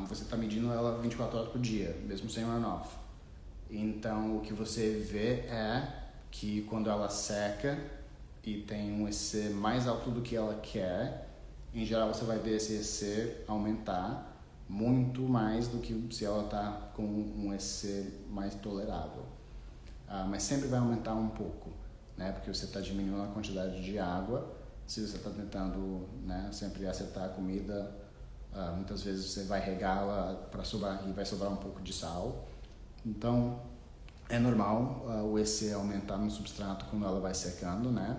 você está medindo ela 24 horas por dia, mesmo sem runoff. Então, o que você vê é que quando ela seca e tem um EC mais alto do que ela quer, em geral você vai ver esse EC aumentar muito mais do que se ela está com um EC mais tolerável. Mas sempre vai aumentar um pouco, né? Porque você está diminuindo a quantidade de água. Se você está tentando, né, sempre acertar a comida, muitas vezes você vai regá-la para sobrar e vai sobrar um pouco de sal. Então, é normal o EC aumentar no substrato quando ela vai secando, né?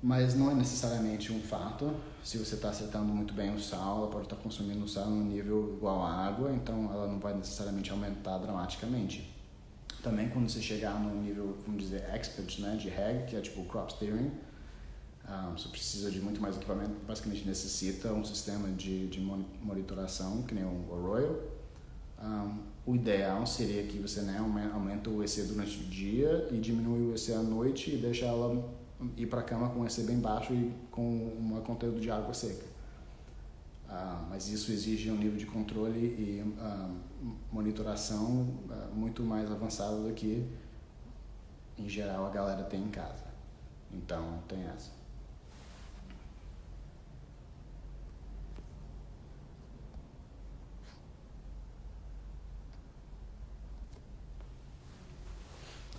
Mas não é necessariamente um fato. Se você está acertando muito bem o sal, ela pode estar consumindo o sal no nível igual à água, então ela não vai necessariamente aumentar dramaticamente. Também quando você chegar no nível, vamos dizer, expert, né, de reg, que é tipo crop steering, você precisa de muito mais equipamento, basicamente necessita um sistema de monitoração, que nem o Arroyo. O ideal seria que você, né, aumenta o EC durante o dia e diminui o EC à noite e deixa ela ir para a cama com o EC bem baixo e com um conteúdo de água seca. Mas isso exige um nível de controle e monitoração muito mais avançado do que, em geral, a galera tem em casa. Então, tem essa.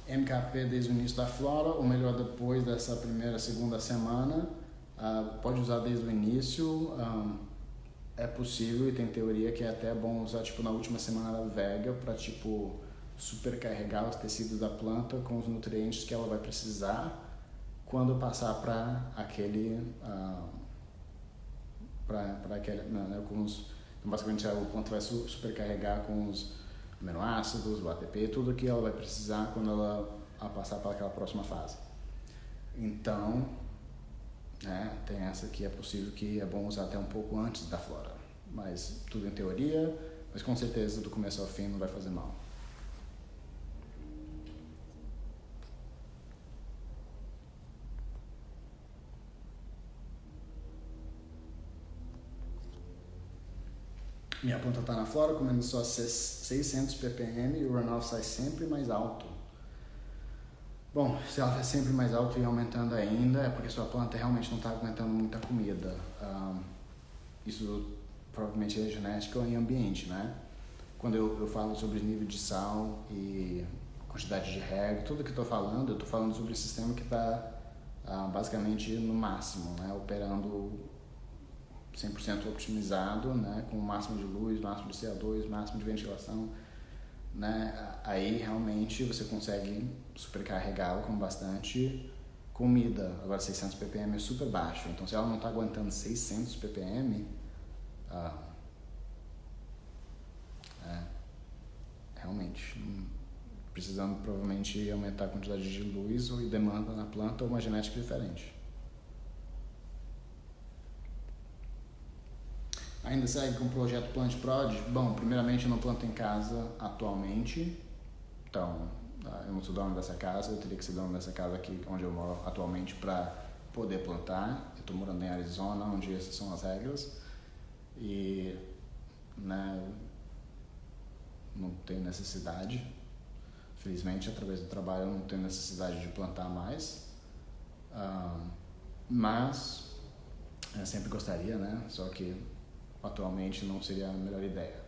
MKP desde o início da flora, ou melhor, depois dessa segunda semana. Pode usar desde o início. É possível e tem teoria que é até bom usar tipo na última semana da vega para tipo supercarregar os tecidos da planta com os nutrientes que ela vai precisar quando passar para aquele então, basicamente a planta vai supercarregar com os aminoácidos, o ATP, tudo que ela vai precisar quando ela passar para aquela próxima fase. Então, tem essa que é possível que é bom usar até um pouco antes da flora, mas tudo em teoria, mas com certeza do começo ao fim não vai fazer mal. Minha planta está na flora comendo só 600 ppm e o runoff sai sempre mais alto. Bom, se ela está sempre mais alto e aumentando ainda, é porque sua planta realmente não está aguentando muita comida. Isso provavelmente é genética ou em ambiente, né? Quando eu falo sobre nível de sal e quantidade de rega, tudo que eu estou falando sobre o sistema que está basicamente no máximo, né? Operando 100% otimizado, né? Com o máximo de luz, máximo de CO2, máximo de ventilação, né? Aí realmente você consegue supercarregá-la com bastante comida. Agora 600 ppm é super baixo, então se ela não está aguentando 600 ppm, realmente precisando provavelmente aumentar a quantidade de luz ou demanda na planta ou uma genética diferente. Ainda segue com o projeto Plant Prod? Bom, primeiramente eu não planto em casa atualmente, então eu não sou dono dessa casa, eu teria que ser dono dessa casa aqui onde eu moro atualmente para poder plantar. Eu estou morando em Arizona, onde essas são as regras e né, não tenho necessidade, felizmente através do trabalho eu não tenho necessidade de plantar mais, mas eu sempre gostaria, né? Só que atualmente não seria a melhor ideia.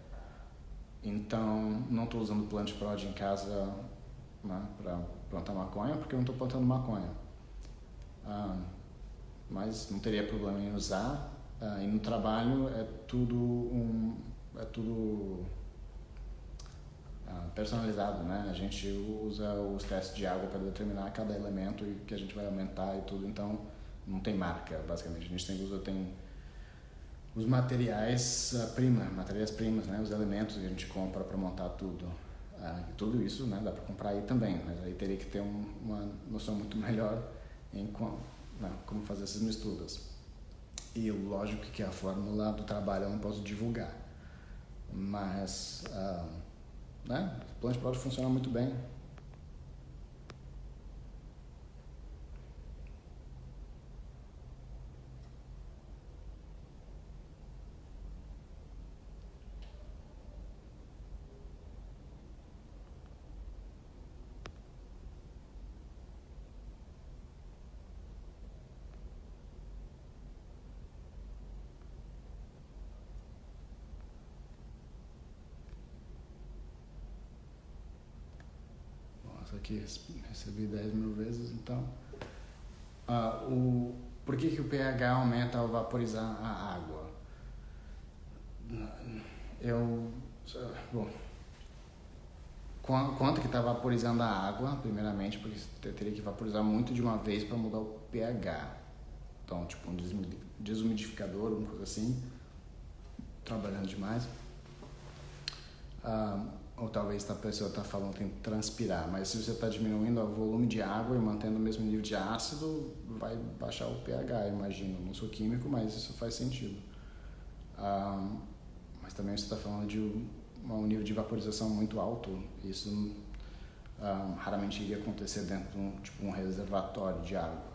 Então não estou usando Plant Prod em casa, né, para plantar maconha, porque eu não estou plantando maconha, mas não teria problema em usar. E no trabalho é tudo personalizado, né? A gente usa os testes de água para determinar cada elemento e que a gente vai aumentar e tudo, então não tem marca, basicamente. A gente tem os matérias-primas, né? Os elementos que a gente compra para montar tudo. Tudo isso, né? Dá para comprar aí também, mas aí teria que ter uma noção muito melhor em como fazer essas misturas. E lógico que a fórmula do trabalho eu não posso divulgar, mas né? O Plant Prod funciona muito bem. Aqui recebi 10 mil vezes, então por que o pH aumenta ao vaporizar a água? Bom, quanto que está vaporizando a água, primeiramente, porque você teria que vaporizar muito de uma vez para mudar o pH. Então, tipo um desumidificador, alguma coisa assim, trabalhando demais. Ou talvez a pessoa está falando tem que transpirar, mas se você está diminuindo o volume de água e mantendo o mesmo nível de ácido, vai baixar o pH, imagino. Não sou químico, mas isso faz sentido. Mas também você está falando de um nível de vaporização muito alto. Isso raramente iria acontecer dentro de um reservatório de água.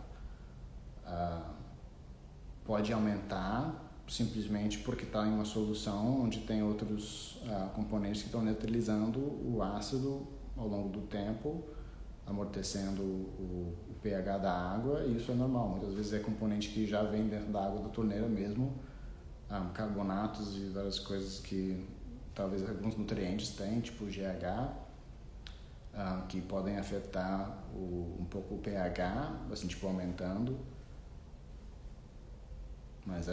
Pode aumentar simplesmente porque está em uma solução onde tem outros componentes que estão neutralizando o ácido ao longo do tempo, amortecendo o pH da água, e isso é normal. Muitas vezes é componente que já vem dentro da água da torneira mesmo, carbonatos e várias coisas que talvez alguns nutrientes têm, tipo GH, que podem afetar um pouco o pH, assim, tipo aumentando. Mas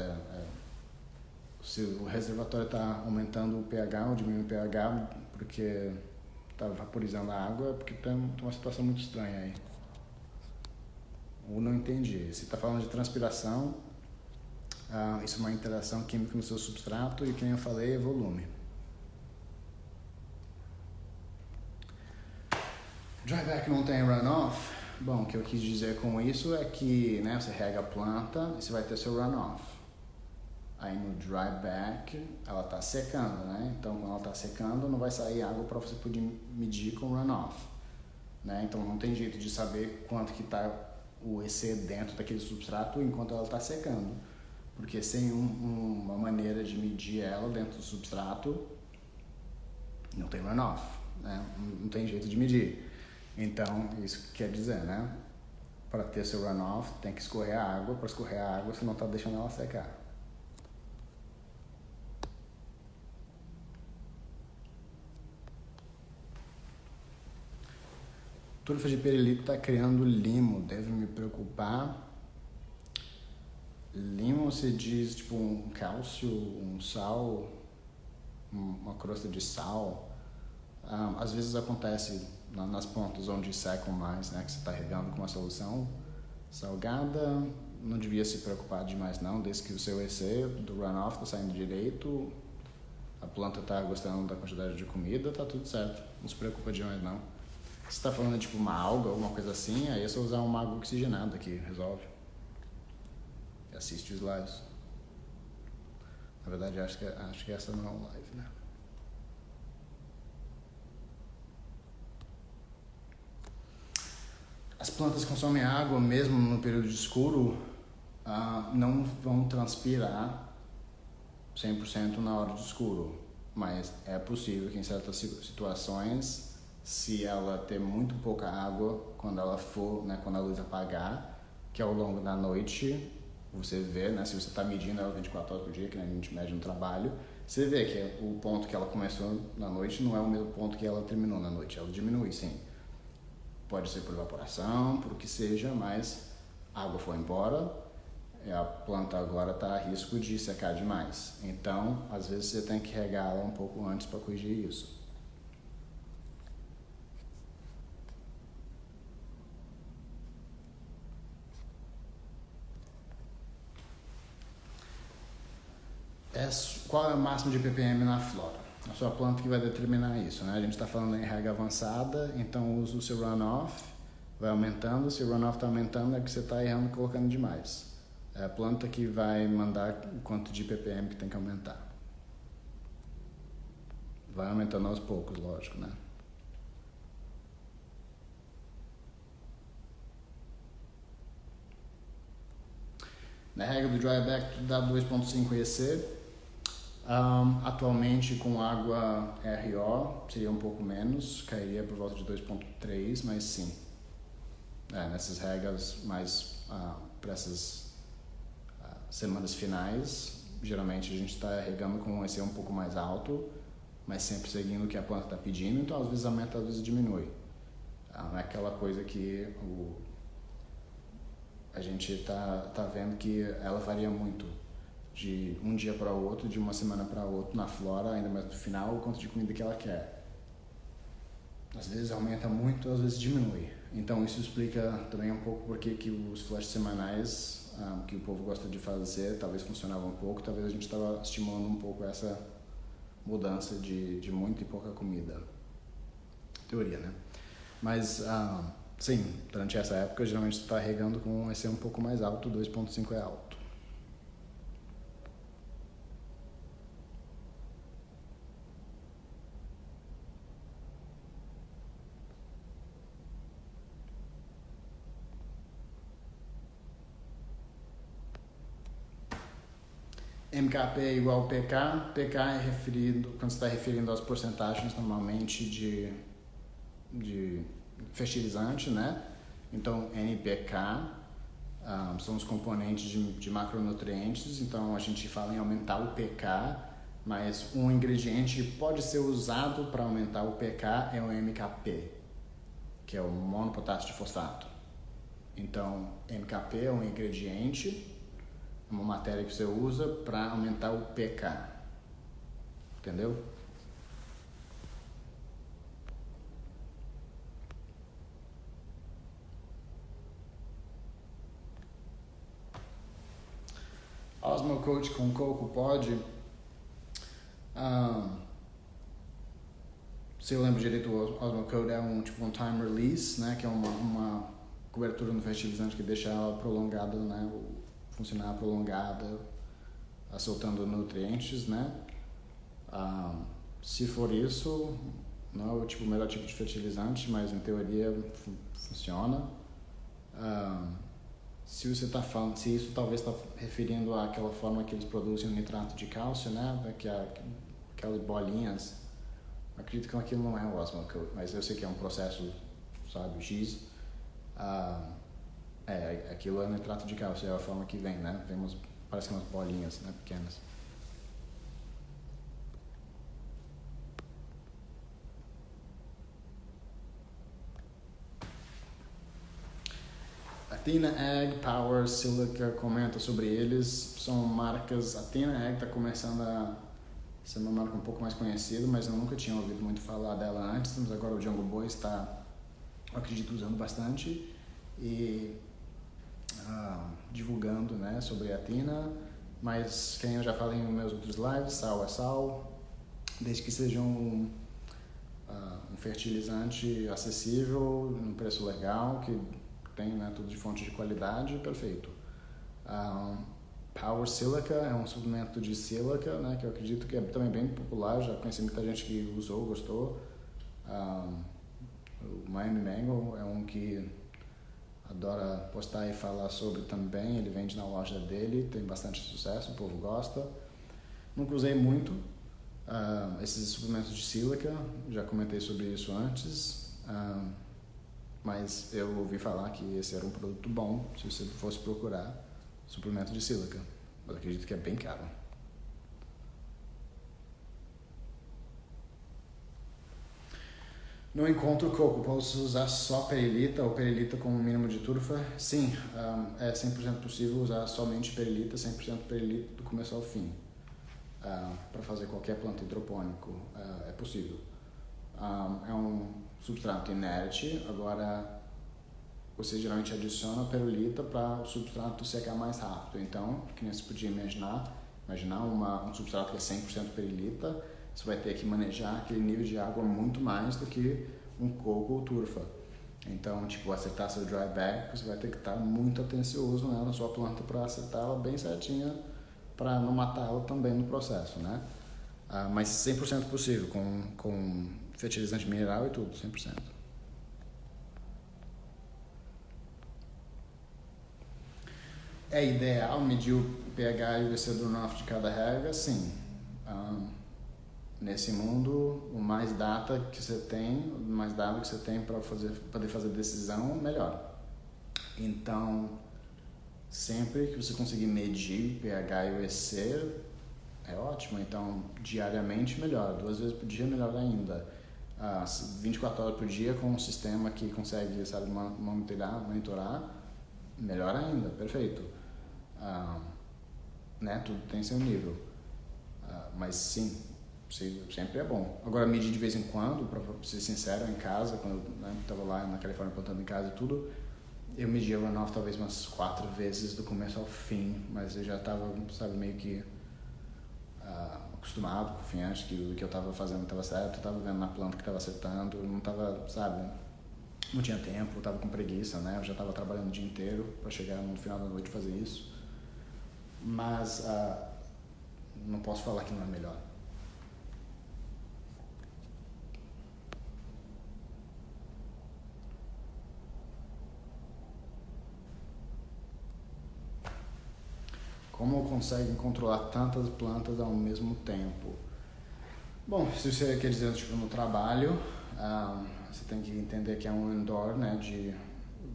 se o reservatório está aumentando o pH ou diminuindo o pH porque está vaporizando a água, é porque tem uma situação muito estranha aí. Ou não entendi. Se está falando de transpiração, isso é uma interação química no seu substrato e, como eu falei, é volume. Dryback não tem runoff? Bom, o que eu quis dizer com isso é que, né, você rega a planta e você vai ter seu runoff. Aí no dryback ela está secando, né? Então quando ela está secando não vai sair água para você poder medir com runoff, né? Então não tem jeito de saber quanto que está o EC dentro daquele substrato enquanto ela está secando. porque sem uma maneira de medir ela dentro do substrato, não tem runoff, né? Não tem jeito de medir. Então, isso quer dizer, né? Para ter seu runoff, tem que escorrer a água. Para escorrer a água, você não está deixando ela secar. Trufa de perilito está criando limo, deve me preocupar. Limo se diz tipo um cálcio, um sal, uma crosta de sal. Às vezes acontece nas pontas onde secam mais, né, que você está regando com uma solução salgada. Não devia se preocupar demais não, desde que o seu EC do runoff está saindo direito, a planta está gostando da quantidade de comida, tá tudo certo, não se preocupa demais não. Se você está falando de tipo uma alga, alguma coisa assim, aí é só usar uma água oxigenada que resolve. E assiste os lives. Na verdade, acho que essa não é uma live, né? As plantas consomem água mesmo no período escuro, não vão transpirar 100% na hora do escuro, mas é possível que em certas situações, se ela ter muito pouca água, quando ela for, né, quando a luz apagar, que ao longo da noite você vê, né, se você está medindo ela 24 horas por dia, que a gente mede no trabalho, você vê que o ponto que ela começou na noite não é o mesmo ponto que ela terminou na noite, ela diminui sim. Pode ser por evaporação, por o que seja, mas a água foi embora e a planta agora está a risco de secar demais. Então, às vezes você tem que regar ela um pouco antes para corrigir isso. Qual é o máximo de ppm na flora? A sua planta que vai determinar isso, né? A gente está falando em rega avançada, então usa o seu runoff, vai aumentando. Se o runoff está aumentando é que você está errando colocando demais. É a planta que vai mandar o quanto de ppm que tem que aumentar. Vai aumentando aos poucos, lógico, né? Na regra do dryback, dá 2.5 EC. Atualmente com água RO seria um pouco menos, cairia por volta de 2.3, mas sim, nessas regras mais para essas semanas finais, geralmente a gente está regando com um EC um pouco mais alto, mas sempre seguindo o que a planta está pedindo, então às vezes aumenta, às vezes diminui. Não é aquela coisa que a gente está vendo que ela varia muito de um dia para o outro, de uma semana para outra na flora, ainda mais no final, o quanto de comida que ela quer. Às vezes aumenta muito, às vezes diminui. Então isso explica também um pouco porque que os flashes semanais que o povo gosta de fazer talvez funcionavam um pouco, talvez a gente estava estimulando um pouco essa mudança de muita e pouca comida. Teoria, né? Mas sim, durante essa época geralmente está regando com um EC um pouco mais alto, 2.5 é alto. MKP é igual ao PK. PK é referido, quando você está referindo às porcentagens normalmente de fertilizante, né? Então, NPK são os componentes de macronutrientes, então a gente fala em aumentar o PK, mas um ingrediente que pode ser usado para aumentar o PK é o MKP, que é o monopotássio de fosfato. Então, MKP é um ingrediente, uma matéria que você usa para aumentar o pK, entendeu? Osmocote com coco pode? Se eu lembro direito, o Osmocote é um time release, né? Que é uma cobertura no fertilizante que deixa ela prolongada, né? Funcionar prolongada, soltando nutrientes, né? Se for isso, não é o melhor tipo de fertilizante, mas em teoria funciona. se você está falando, se isso talvez está referindo àquela forma que eles produzem o nitrato de cálcio, né, aquelas bolinhas, acredito que aquilo não é o osmocote, mas eu sei que é um processo, sabe, X. Aquilo é nitrato de cálcio, é a forma que vem, né, parece umas bolinhas, né, pequenas. Athena Ag, Power, Silica, comenta sobre eles, são marcas, Athena Ag está começando a ser uma marca um pouco mais conhecida, mas eu nunca tinha ouvido muito falar dela antes, mas agora o Jungle Boy está, eu acredito, usando bastante e divulgando, né, sobre a Athena, mas quem eu já falei nos meus outros lives, sal é sal, desde que seja um fertilizante acessível, num preço legal, que tem, né, tudo de fonte de qualidade, perfeito. Power Silica é um suplemento de sílica, né, que eu acredito que é também bem popular, já conheci muita gente que usou, gostou. O Miami Mango é um que adora postar e falar sobre também, ele vende na loja dele, tem bastante sucesso, o povo gosta. Nunca usei muito esses suplementos de sílica, já comentei sobre isso antes. Mas eu ouvi falar que esse era um produto bom se você fosse procurar suplemento de sílica. Mas acredito que é bem caro. No encontro coco, posso usar só perilita ou perilita com um mínimo de turfa? Sim, é 100% possível usar somente perilita, 100% perilita do começo ao fim. Para fazer qualquer planta hidropônico, é possível. É um substrato inerte, agora você geralmente adiciona a perlita para o substrato secar mais rápido. Então, que nem você podia imaginar um substrato que é 100% perlita, você vai ter que manejar aquele nível de água muito mais do que um coco ou turfa. Então, tipo, acertar seu dry bag, você vai ter que estar muito atencioso, né, na sua planta para acertar ela bem certinha, para não matar ela também no processo, né? Mas 100% possível, com fertilizante mineral e tudo, 100%. É ideal medir o pH e o VC do runoff de cada rega? Sim. Nesse mundo, o mais data que você tem, o mais dado que você tem para poder fazer decisão, melhor. Então, sempre que você conseguir medir pH e VC, é ótimo. Então, diariamente, melhor. 2 vezes por dia, melhor ainda. 24 horas por dia com um sistema que consegue, sabe, monitorar, melhor ainda, perfeito. Né, tudo tem seu nível. Mas sim, sempre é bom. Agora, medir de vez em quando, para ser sincero, em casa, quando eu estava lá na Califórnia plantando em casa e tudo, eu media o runoff talvez umas 4 vezes do começo ao fim, mas eu já estava, sabe, meio que acostumado, confiante que o que eu estava fazendo estava certo, eu estava vendo na planta que estava acertando, não estava, sabe, não tinha tempo, estava com preguiça, né, eu já estava trabalhando o dia inteiro para chegar no final da noite fazer isso, mas não posso falar que não é melhor. Como conseguem controlar tantas plantas ao mesmo tempo? Bom, se você quer dizer, tipo, no trabalho, você tem que entender que é um indoor, né, de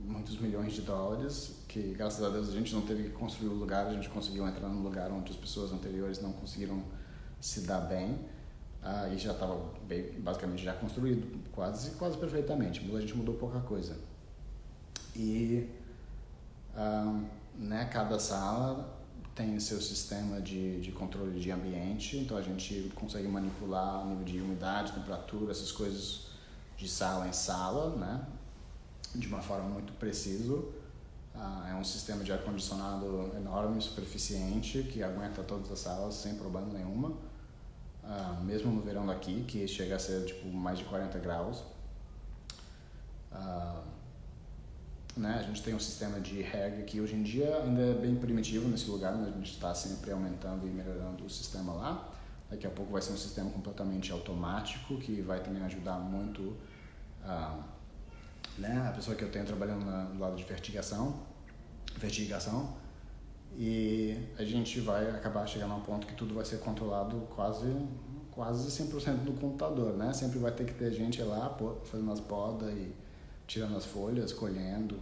muitos milhões de dólares, que graças a Deus a gente não teve que construir o lugar, a gente conseguiu entrar num lugar onde as pessoas anteriores não conseguiram se dar bem, e já estava basicamente já construído, quase perfeitamente, a gente mudou pouca coisa. E, né, cada sala tem seu sistema de controle de ambiente, então a gente consegue manipular o nível de umidade, temperatura, essas coisas de sala em sala, né, de uma forma muito precisa. É um sistema de ar-condicionado enorme, super eficiente, que aguenta todas as salas sem problema nenhuma, mesmo no verão daqui, que chega a ser tipo mais de 40 graus. Né, a gente tem um sistema de rega que hoje em dia ainda é bem primitivo nesse lugar, mas a gente está sempre aumentando e melhorando o sistema lá. Daqui a pouco vai ser um sistema completamente automático que vai também ajudar muito né, a pessoa que eu tenho trabalhando no lado de fertigação. fertigação, e a gente vai acabar chegando a um ponto que tudo vai ser controlado quase 100% no computador, né? Sempre vai ter que ter gente lá fazendo as podas e tirando as folhas, colhendo,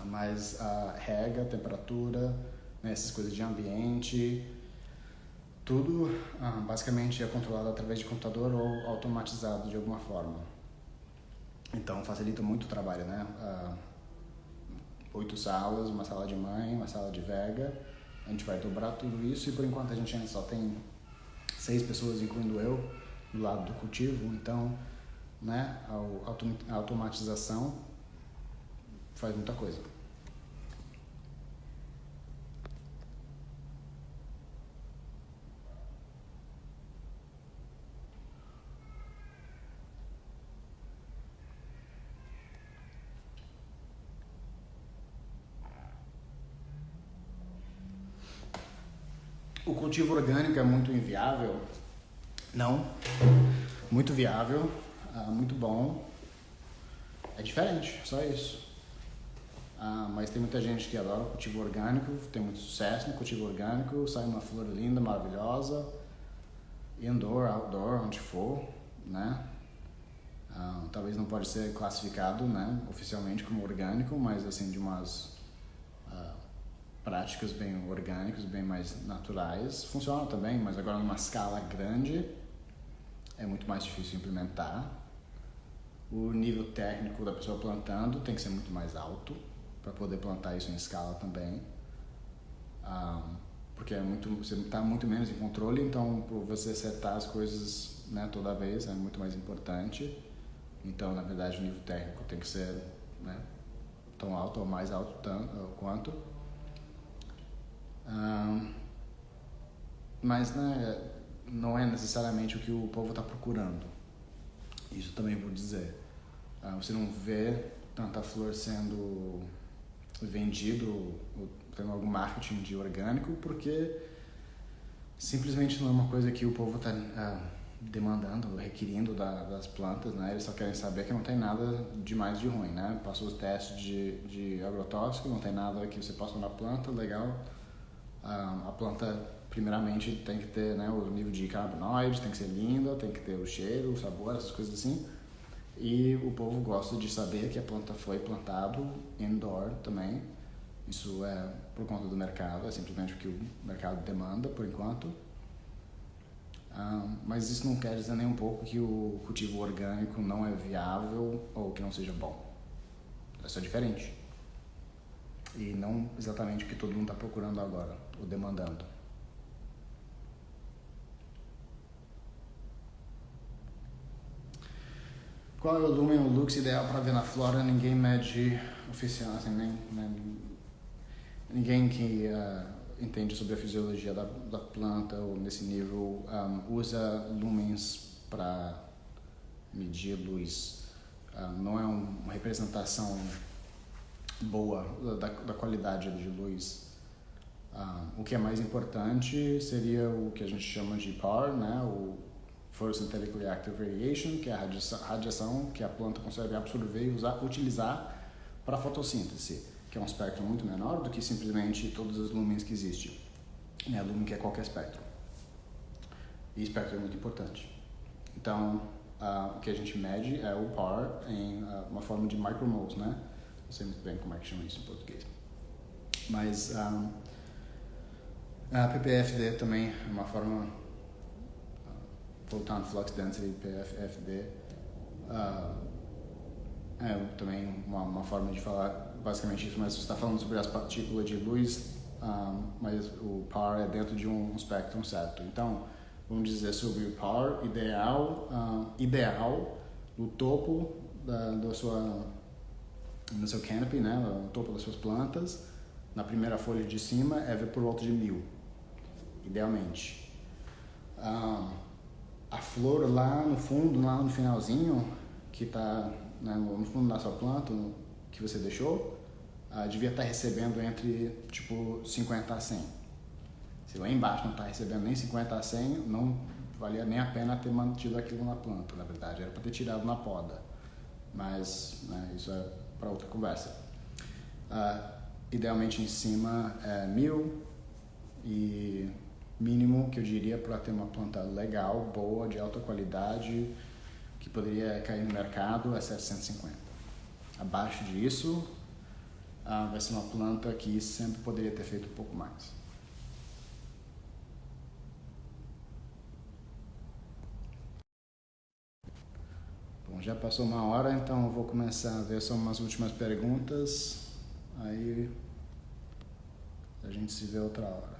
mas a rega, a temperatura, né, essas coisas de ambiente, tudo basicamente é controlado através de computador ou automatizado de alguma forma. Então facilita muito o trabalho, né? 8 salas, uma sala de mãe, uma sala de vega, a gente vai dobrar tudo isso, e por enquanto a gente ainda só tem 6 pessoas, incluindo eu, do lado do cultivo. Então, né, a automatização faz muita coisa. O cultivo orgânico é muito inviável? Não. Muito viável, muito bom. É diferente, só isso. Mas tem muita gente que adora o cultivo orgânico, tem muito sucesso no cultivo orgânico, sai uma flor linda, maravilhosa, indoor, outdoor, onde for, né? Talvez não pode ser classificado, né, oficialmente como orgânico, mas assim, de umas práticas bem orgânicas, bem mais naturais, funciona também, mas agora numa escala grande é muito mais difícil implementar. O nível técnico da pessoa plantando tem que ser muito mais alto para poder plantar isso em escala também, porque você está muito menos em controle, então por você acertar as coisas, né, toda vez é muito mais importante. Então, na verdade, o nível técnico tem que ser, né, tão alto ou mais alto quanto. Mas, né, não é necessariamente o que o povo está procurando. Isso também vou dizer. Você não vê tanta flor sendo vendido, tendo algum marketing de orgânico, porque simplesmente não é uma coisa que o povo está demandando, requerindo das plantas, né? Eles só querem saber que não tem nada de mais de ruim, né? Passou os testes de agrotóxico, não tem nada que você possa na planta, legal. A planta, primeiramente, tem que ter, né, o nível de canabinoides, tem que ser linda, tem que ter o cheiro, o sabor, essas coisas assim. E o povo gosta de saber que a planta foi plantada indoor também. Isso é por conta do mercado, é simplesmente o que o mercado demanda por enquanto. Mas isso não quer dizer nem um pouco que o cultivo orgânico não é viável ou que não seja bom. É só diferente. E não exatamente o que todo mundo está procurando agora, ou demandando. Qual é o lumen ou lux ideal para ver na flora? Ninguém mede oficial, assim, ninguém que entende sobre a fisiologia da planta ou nesse nível usa lumens para medir luz. Não é uma representação boa da qualidade de luz. O que é mais importante seria o que a gente chama de PAR, né? O Photosynthetic Reactive Radiation, que é a radiação que a planta consegue absorver e utilizar para a fotossíntese, que é um espectro muito menor do que simplesmente todos os lumens que existem. Lumen que é qualquer espectro. E espectro é muito importante. Então, o que a gente mede é o PAR em uma forma de micromoles, né? Não sei muito bem como é que chama isso em português. Mas a ppfD também é uma forma, Photon Flux Density, PFFD, é também uma forma de falar basicamente isso, mas você está falando sobre as partículas de luz, mas o PAR é dentro de um espectro certo. Então, vamos dizer sobre o PAR ideal no topo no seu canopy, né, no topo das suas plantas, na primeira folha de cima, é ver por volta de 1000, idealmente. A flor lá no fundo, lá no finalzinho, que está, né, no fundo da sua planta, que você deixou, devia estar recebendo entre tipo 50 a 100. Se lá embaixo não está recebendo nem 50 a 100, não valia nem a pena ter mantido aquilo na planta, na verdade, era para ter tirado na poda. Mas, né, isso é para outra conversa. Idealmente em cima é 1.000 e mínimo que eu diria para ter uma planta legal, boa, de alta qualidade, que poderia cair no mercado é 750. Abaixo disso, vai ser uma planta que sempre poderia ter feito um pouco mais. Bom, já passou uma hora, então eu vou começar a ver só umas últimas perguntas, aí a gente se vê outra hora.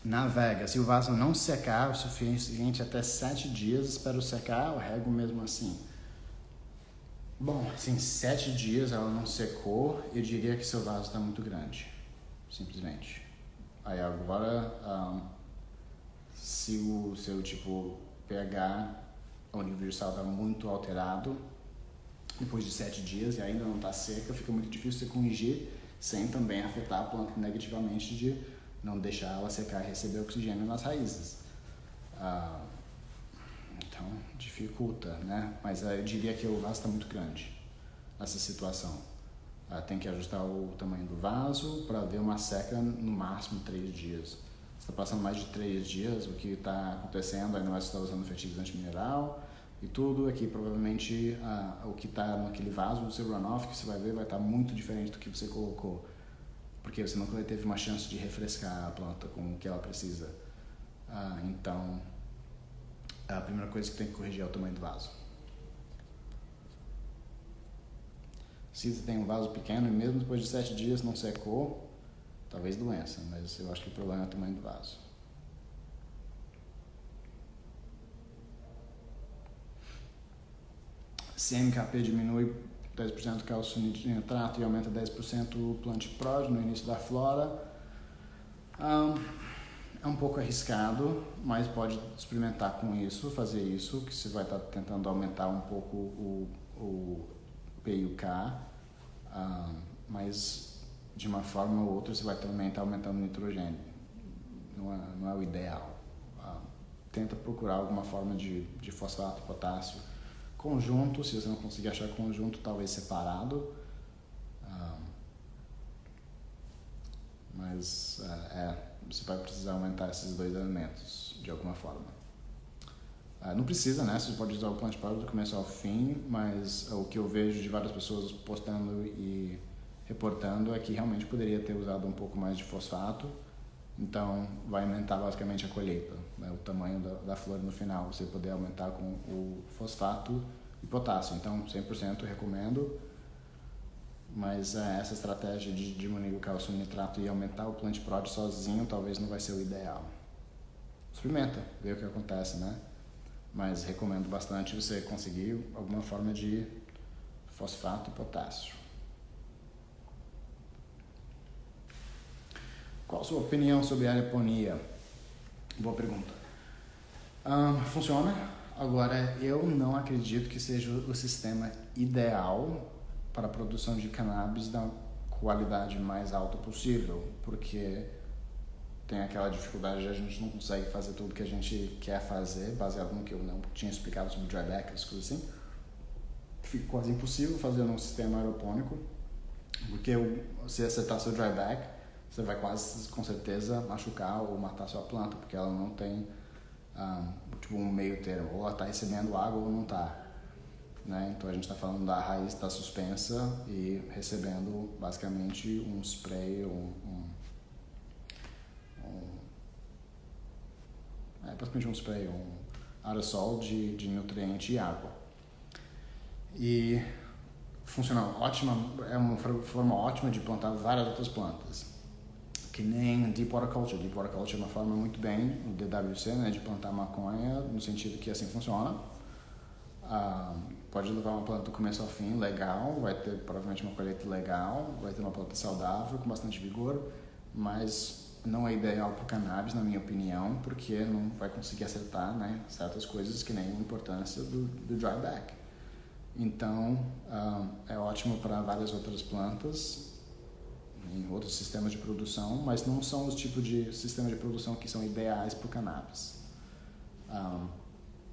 Navega. Se o vaso não secar o suficiente até 7 dias, espero secar, eu rego mesmo assim. Bom, se em 7 dias ela não secou, eu diria que seu vaso está muito grande, simplesmente. Aí agora, se o seu tipo pH, o nível de sal está muito alterado, depois de 7 dias e ainda não está seca, fica muito difícil você corrigir sem também afetar a planta negativamente de não deixar ela secar e receber oxigênio nas raízes. Então, dificulta, né? Mas eu diria que o vaso está muito grande nessa situação. Tem que ajustar o tamanho do vaso para ver uma seca no máximo 3 dias. Se está passando mais de 3 dias, o que está acontecendo, ainda mais se está usando fertilizante mineral e tudo, aqui provavelmente o que está naquele vaso, o seu runoff, que você vai ver, vai estar muito diferente do que você colocou. Porque você nunca teve uma chance de refrescar a planta com o que ela precisa. Então, a primeira coisa que tem que corrigir é o tamanho do vaso. Se você tem um vaso pequeno e mesmo depois de 7 dias não secou, talvez doença, mas eu acho que o problema é o tamanho do vaso. CMKP diminui 10% do cálcio nitrato e aumenta 10% o plant prod no início da flora. É um pouco arriscado, mas pode experimentar com isso, fazer isso, que você vai estar tentando aumentar um pouco o PUK, mas de uma forma ou outra você vai também estar aumentando o nitrogênio. Não é o ideal. Tenta procurar alguma forma de fosfato, potássio, conjunto, se você não conseguir achar conjunto, talvez separado. Mas você vai precisar aumentar esses 2 elementos de alguma forma. Não precisa, né? Você pode usar o plant prod do começo ao fim, mas o que eu vejo de várias pessoas postando e reportando é que realmente poderia ter usado um pouco mais de fosfato. Então, vai aumentar basicamente a colheita, né? O tamanho da flor no final, você poder aumentar com o fosfato e potássio. Então, 100% recomendo, mas essa estratégia de diminuir o cálcio nitrato e aumentar o plant prod sozinho talvez não vai ser o ideal. Experimenta, vê o que acontece, né? Mas recomendo bastante você conseguir alguma forma de fosfato e potássio. Qual a sua opinião sobre a aeroponia? Boa pergunta. Funciona. Agora, eu não acredito que seja o sistema ideal para a produção de cannabis da qualidade mais alta possível, porque tem aquela dificuldade de a gente não consegue fazer tudo que a gente quer fazer, baseado no que eu não tinha explicado sobre dryback, as coisas assim. Fica quase impossível fazer num sistema aeropônico, porque se acertar seu dryback, você vai quase, com certeza, machucar ou matar sua planta, porque ela não tem um meio termo. Ou ela está recebendo água ou não está. Né? Então a gente está falando da raiz estar suspensa e recebendo basicamente um spray, basicamente um spray, um aerossol de nutriente e água. E funciona é uma forma ótima de plantar várias outras plantas. Que nem Deep Water Culture. Deep Water Culture é uma forma muito bem, o DWC, né, de plantar maconha, no sentido que assim funciona. Pode levar uma planta do começo ao fim, legal, vai ter provavelmente uma colheita legal, vai ter uma planta saudável, com bastante vigor, mas não é ideal para o cannabis, na minha opinião, porque não vai conseguir acertar, né, certas coisas que nem a importância do dryback. Então, é ótimo para várias outras plantas, em outros sistemas de produção, mas não são os tipos de sistemas de produção que são ideais para o cannabis.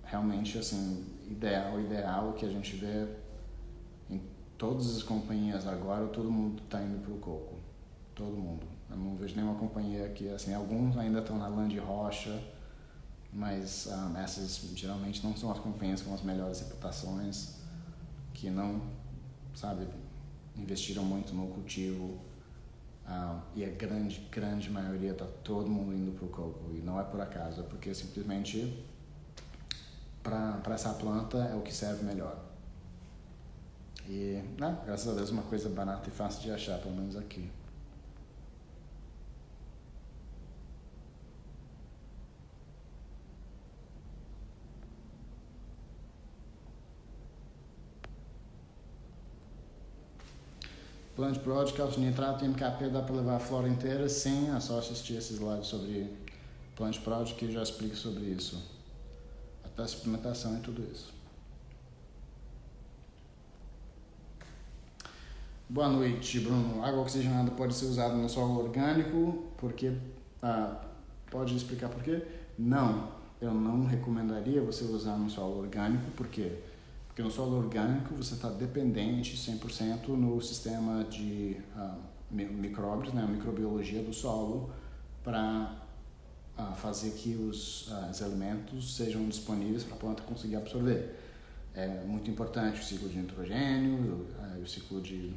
realmente, assim, o ideal que a gente vê em todas as companhias agora, todo mundo está indo para o coco. Todo mundo. Eu não vejo nenhuma companhia que, assim, alguns ainda estão na lã de rocha, mas essas geralmente não são as companhias com as melhores reputações, que não, sabe, investiram muito no cultivo. E a grande maioria está todo mundo indo para o coco, e não é por acaso, é porque simplesmente para essa planta é o que serve melhor. E, graças a Deus, uma coisa barata e fácil de achar, pelo menos aqui. Plant Prod, cálcio nitrato e MKP dá para levar a flora inteira? Sim, é só assistir esses lives sobre Plant Prod que eu já explico sobre isso. Até a suplementação e tudo isso. Boa noite, Bruno. Água oxigenada pode ser usada no solo orgânico? Porque pode explicar por quê? Não, eu não recomendaria você usar no solo orgânico. Por quê? Porque no solo orgânico você está dependente 100% no sistema de micróbios, né, a microbiologia do solo, para fazer que os alimentos sejam disponíveis para a planta conseguir absorver. É muito importante o ciclo de nitrogênio, o ciclo de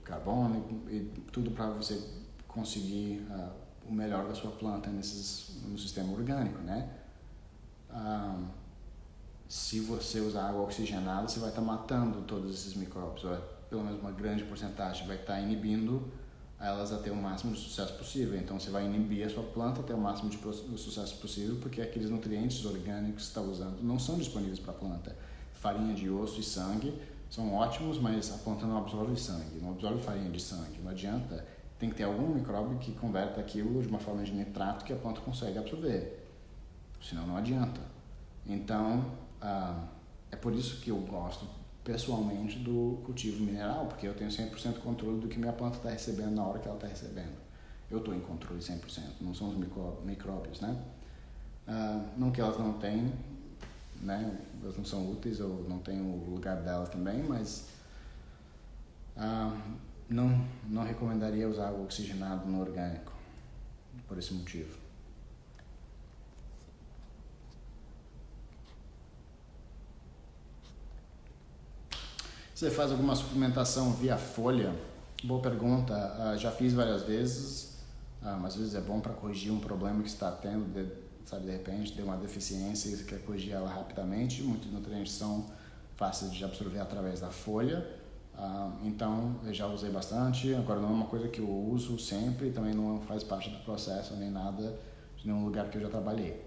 carbono e tudo para você conseguir o melhor da sua planta no sistema orgânico, né? Se você usar água oxigenada, você vai estar matando todos esses micróbios, ou pelo menos uma grande porcentagem vai estar inibindo elas a ter o máximo de sucesso possível. Então você vai inibir a sua planta a ter o máximo de sucesso possível, porque aqueles nutrientes orgânicos que você está usando não são disponíveis para a planta. Farinha de osso e sangue são ótimos, mas a planta não absorve sangue, não absorve farinha de sangue, não adianta. Tem que ter algum micróbio que converta aquilo de uma forma de nitrato que a planta consegue absorver, senão não adianta. Então, é por isso que eu gosto pessoalmente do cultivo mineral, porque eu tenho 100% controle do que minha planta está recebendo na hora que ela está recebendo. Eu estou em controle 100%, não são os micróbios, né? Não que elas não tenham, né? Elas não são úteis, ou não têm o lugar delas também, mas não recomendaria usar água oxigenada no orgânico, por esse motivo. Você faz alguma suplementação via folha? Boa pergunta. Já fiz várias vezes, mas às vezes é bom para corrigir um problema que você está tendo, de repente deu uma deficiência e você quer corrigir ela rapidamente. Muitos nutrientes são fáceis de absorver através da folha, então eu já usei bastante. Agora não é uma coisa que eu uso sempre, também não faz parte do processo nem nada de nenhum lugar que eu já trabalhei,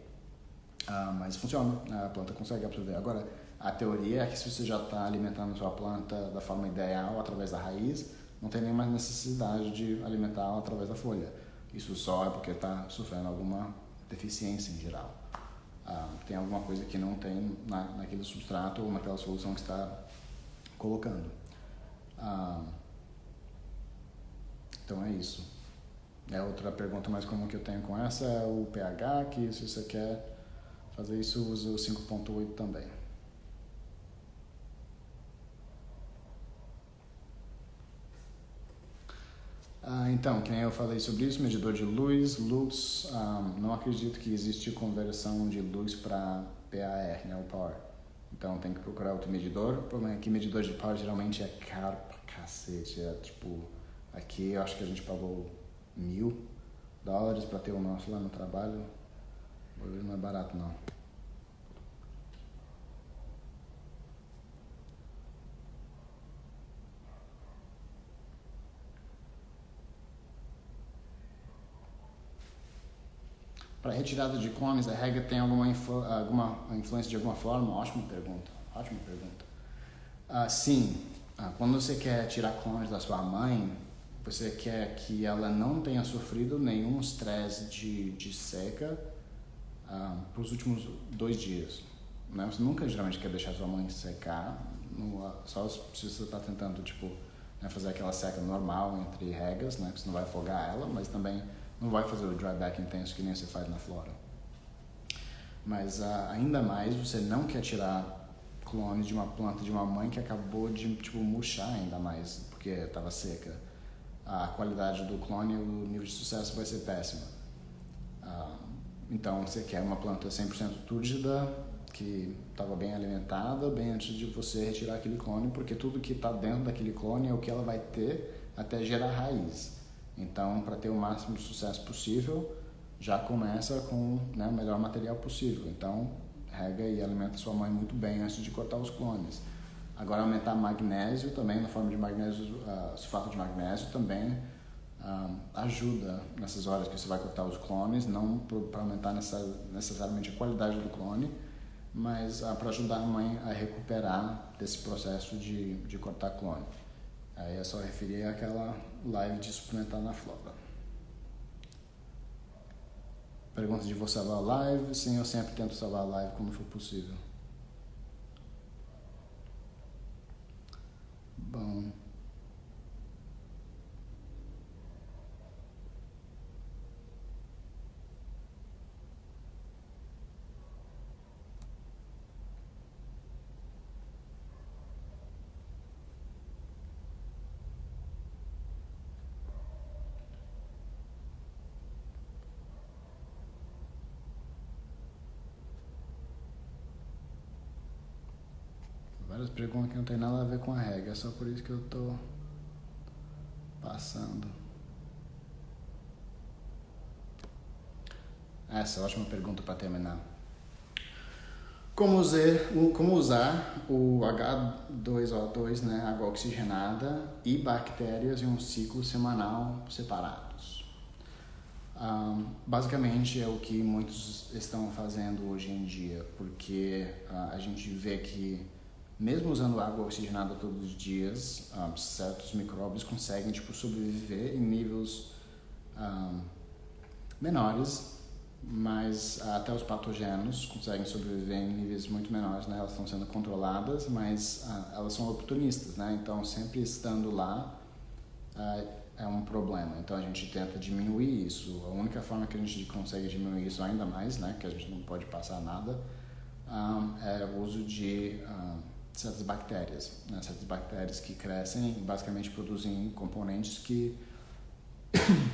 mas funciona, a planta consegue absorver. Agora, a teoria é que se você já está alimentando a sua planta da forma ideal, através da raiz, não tem nem mais necessidade de alimentá-la através da folha. Isso só é porque está sofrendo alguma deficiência em geral. Tem alguma coisa que não tem naquele substrato ou naquela solução que está colocando. Então é isso. Outra pergunta mais comum que eu tenho com essa é o pH, que se você quer fazer isso, usa o 5.8 também. Então, que nem eu falei sobre isso, medidor de luz, não acredito que existe conversão de luz para PAR, né, o Power. Então tem que procurar outro medidor. O problema é que medidor de Power geralmente é caro pra cacete. Aqui eu acho que a gente pagou $1.000 para ter o nosso lá no trabalho. Não é barato não. Para retirada de clones, a regra tem alguma influência de alguma forma? Ótima pergunta. Sim, quando você quer tirar clones da sua mãe, você quer que ela não tenha sofrido nenhum estresse de seca para os últimos 2 dias. Né? Você nunca geralmente quer deixar sua mãe secar, só se você está tentando fazer aquela seca normal entre regas, né? Que você não vai afogar ela, mas também não vai fazer o dry back intenso que nem você faz na flora. Mas ainda mais você não quer tirar clones de uma planta de uma mãe que acabou de murchar ainda mais, porque estava seca. A qualidade do clone, o nível de sucesso vai ser péssimo. Então você quer uma planta 100% túrgida, que estava bem alimentada, bem antes de você retirar aquele clone, porque tudo que está dentro daquele clone é o que ela vai ter até gerar raiz. Então, para ter o máximo de sucesso possível, já começa com, né, o melhor material possível. Então, rega e alimenta sua mãe muito bem antes de cortar os clones. Agora, aumentar magnésio também, na forma de magnésio, sulfato de magnésio também ajuda nessas horas que você vai cortar os clones, não para aumentar necessariamente a qualidade do clone, mas para ajudar a mãe a recuperar desse processo de cortar clone. Aí é só referir àquela live de suplementar na flora. Pergunta de vou salvar a live? Sim, eu sempre tento salvar a live como for possível. Bom. Várias perguntas que não tem nada a ver com a regra, é só por isso que eu tô passando. Essa é ótima pergunta para terminar. Como usar o H2O2, né, água oxigenada, e bactérias em um ciclo semanal separados? Basicamente é o que muitos estão fazendo hoje em dia, porque a gente vê que mesmo usando água oxigenada todos os dias, certos micróbios conseguem sobreviver em níveis menores, mas até os patogênios conseguem sobreviver em níveis muito menores, né? Elas estão sendo controladas, mas elas são oportunistas, né? Então sempre estando lá é um problema. Então a gente tenta diminuir isso. A única forma que a gente consegue diminuir isso ainda mais, né, que a gente não pode passar nada, é o uso de certas bactérias, né? Certas bactérias que crescem e basicamente produzem componentes que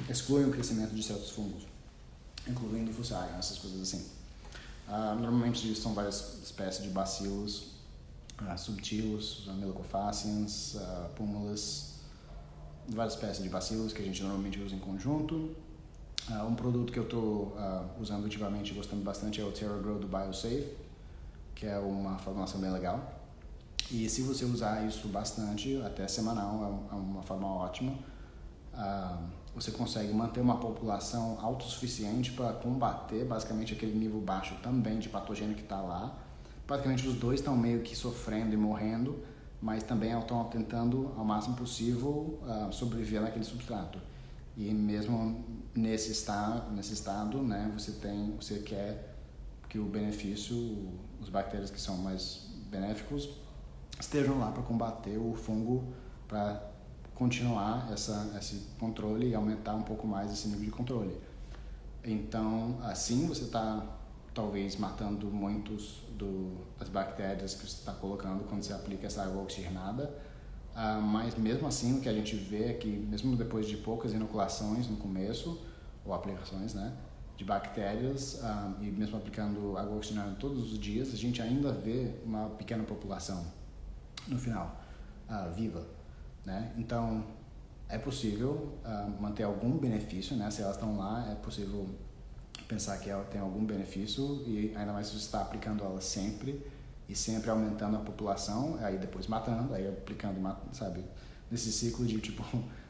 excluem o crescimento de certos fungos, incluindo Fusarium, essas coisas assim. Normalmente são várias espécies de bacilos, subtilos, Melicofaciens, Pumulus, várias espécies de bacilos que a gente normalmente usa em conjunto. Um produto que eu estou usando ultimamente e gostando bastante é o TerraGrow do BioSafe, que é uma formulação bem legal. E se você usar isso bastante, até semanal, é uma forma ótima. Você consegue manter uma população autossuficiente para combater basicamente aquele nível baixo também de patogênio que está lá. Basicamente os dois estão meio que sofrendo e morrendo, mas também estão tentando ao máximo possível sobreviver naquele substrato. E mesmo nesse estado, né, você quer que o benefício, os bactérias que são mais benéficos, estejam lá para combater o fungo, para continuar esse controle e aumentar um pouco mais esse nível de controle. Então, assim você está talvez matando muitos das bactérias que você está colocando quando você aplica essa água oxigenada, mas mesmo assim o que a gente vê é que mesmo depois de poucas inoculações no começo, ou aplicações, né, de bactérias, e mesmo aplicando água oxigenada todos os dias, a gente ainda vê uma pequena população no final, viva, né? Então é possível manter algum benefício, né? Se elas estão lá, é possível pensar que ela tem algum benefício, e ainda mais se você está aplicando ela sempre e sempre aumentando a população, aí depois matando, aí aplicando, sabe? Nesse ciclo de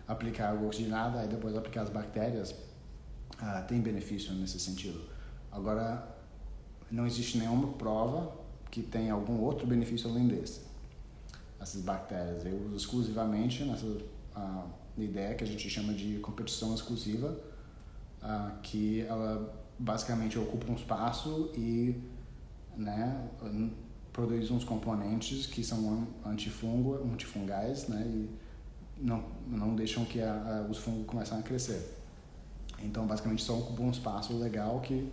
aplicar água oxigenada, aí depois aplicar as bactérias, tem benefício nesse sentido. Agora, não existe nenhuma prova que tenha algum outro benefício além desse. Essas bactérias, eu uso exclusivamente nessa ideia que a gente chama de competição exclusiva, que ela basicamente ocupa um espaço e, né, produz uns componentes que são antifungais, né, e não deixam que os fungos comecem a crescer. Então, basicamente, só ocupa um espaço legal que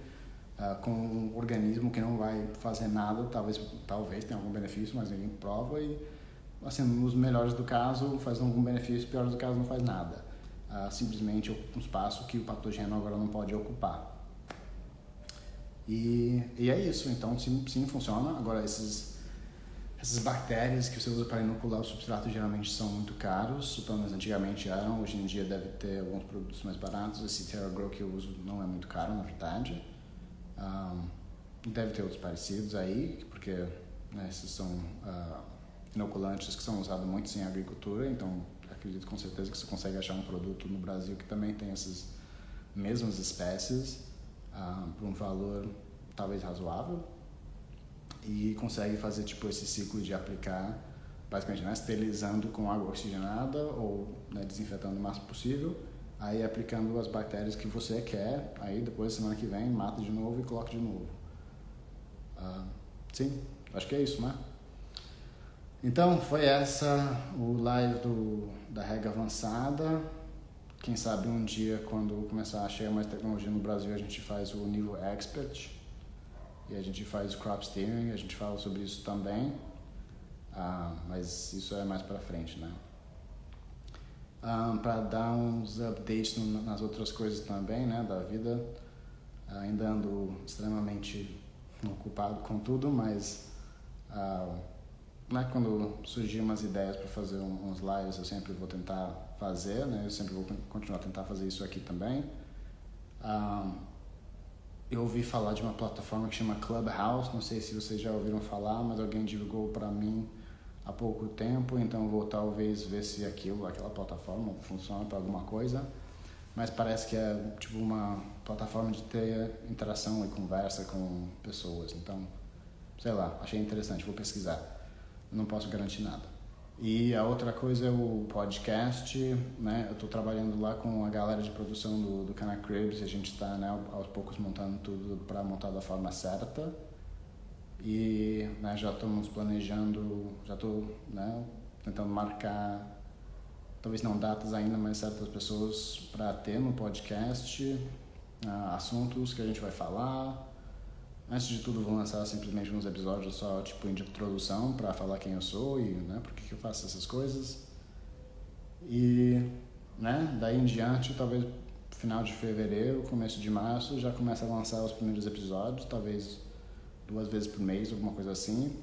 com um organismo que não vai fazer nada, talvez tenha algum benefício, mas ninguém prova, e assim, nos melhores do caso faz algum benefício, piores do caso não faz nada. Simplesmente ocupa um espaço que o patógeno agora não pode ocupar. E é isso, então sim funciona. Agora essas bactérias que você usa para inocular o substrato geralmente são muito caros, pelo menos antigamente eram, hoje em dia deve ter alguns produtos mais baratos. Esse TerraGrow que eu uso não é muito caro, na verdade. Deve ter outros parecidos aí, porque esses são inoculantes que são usados muito em agricultura, então acredito com certeza que você consegue achar um produto no Brasil que também tem essas mesmas espécies por um valor talvez razoável, e consegue fazer tipo esse ciclo de aplicar basicamente esterilizando com água oxigenada ou desinfetando o máximo possível, aí aplicando as bactérias que você quer, aí depois semana que vem mata de novo e coloca de novo. Sim, acho que é isso, né? Então foi o live da Rega Avançada. Quem sabe um dia, quando começar a chegar mais tecnologia no Brasil, a gente faz o nível Expert e a gente faz o Crop Steering, a gente fala sobre isso também, mas isso é mais pra frente, né? Para dar uns updates nas outras coisas também, né, da vida, ainda ando extremamente ocupado com tudo, mas quando surgir umas ideias para fazer uns lives, eu sempre vou tentar fazer, né? Eu sempre vou continuar a tentar fazer isso aqui também. Eu ouvi falar de uma plataforma que chama Clubhouse, não sei se vocês já ouviram falar, mas alguém divulgou para mim há pouco tempo, então eu vou talvez ver se aquela plataforma funciona para alguma coisa, mas parece que é tipo uma plataforma de ter interação e conversa com pessoas, então, sei lá, achei interessante, vou pesquisar, não posso garantir nada. E a outra coisa é o podcast, né? Eu estou trabalhando lá com a galera de produção do Cana Cribs, e a gente está, né, aos poucos montando tudo para montar da forma certa. E já estamos planejando, já estou tentando marcar, talvez não datas ainda, mas certas pessoas para ter no podcast, assuntos que a gente vai falar. Antes de tudo, vou lançar simplesmente uns episódios só tipo de introdução para falar quem eu sou e por que eu faço essas coisas. E daí em diante, talvez final de fevereiro, começo de março, já começa a lançar os primeiros episódios, talvez 2 vezes por mês, alguma coisa assim.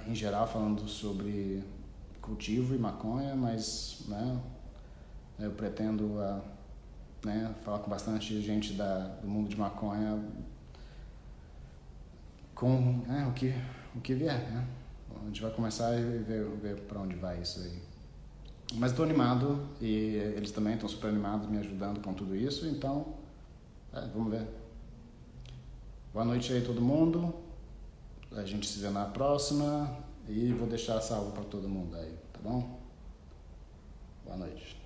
Em geral, falando sobre cultivo e maconha, mas eu pretendo falar com bastante gente do mundo de maconha, com o que vier, né? A gente vai começar a ver para onde vai isso aí. Mas estou animado e eles também estão super animados me ajudando com tudo isso, então vamos ver. Boa noite aí todo mundo, a gente se vê na próxima e vou deixar salvo para todo mundo aí, tá bom? Boa noite.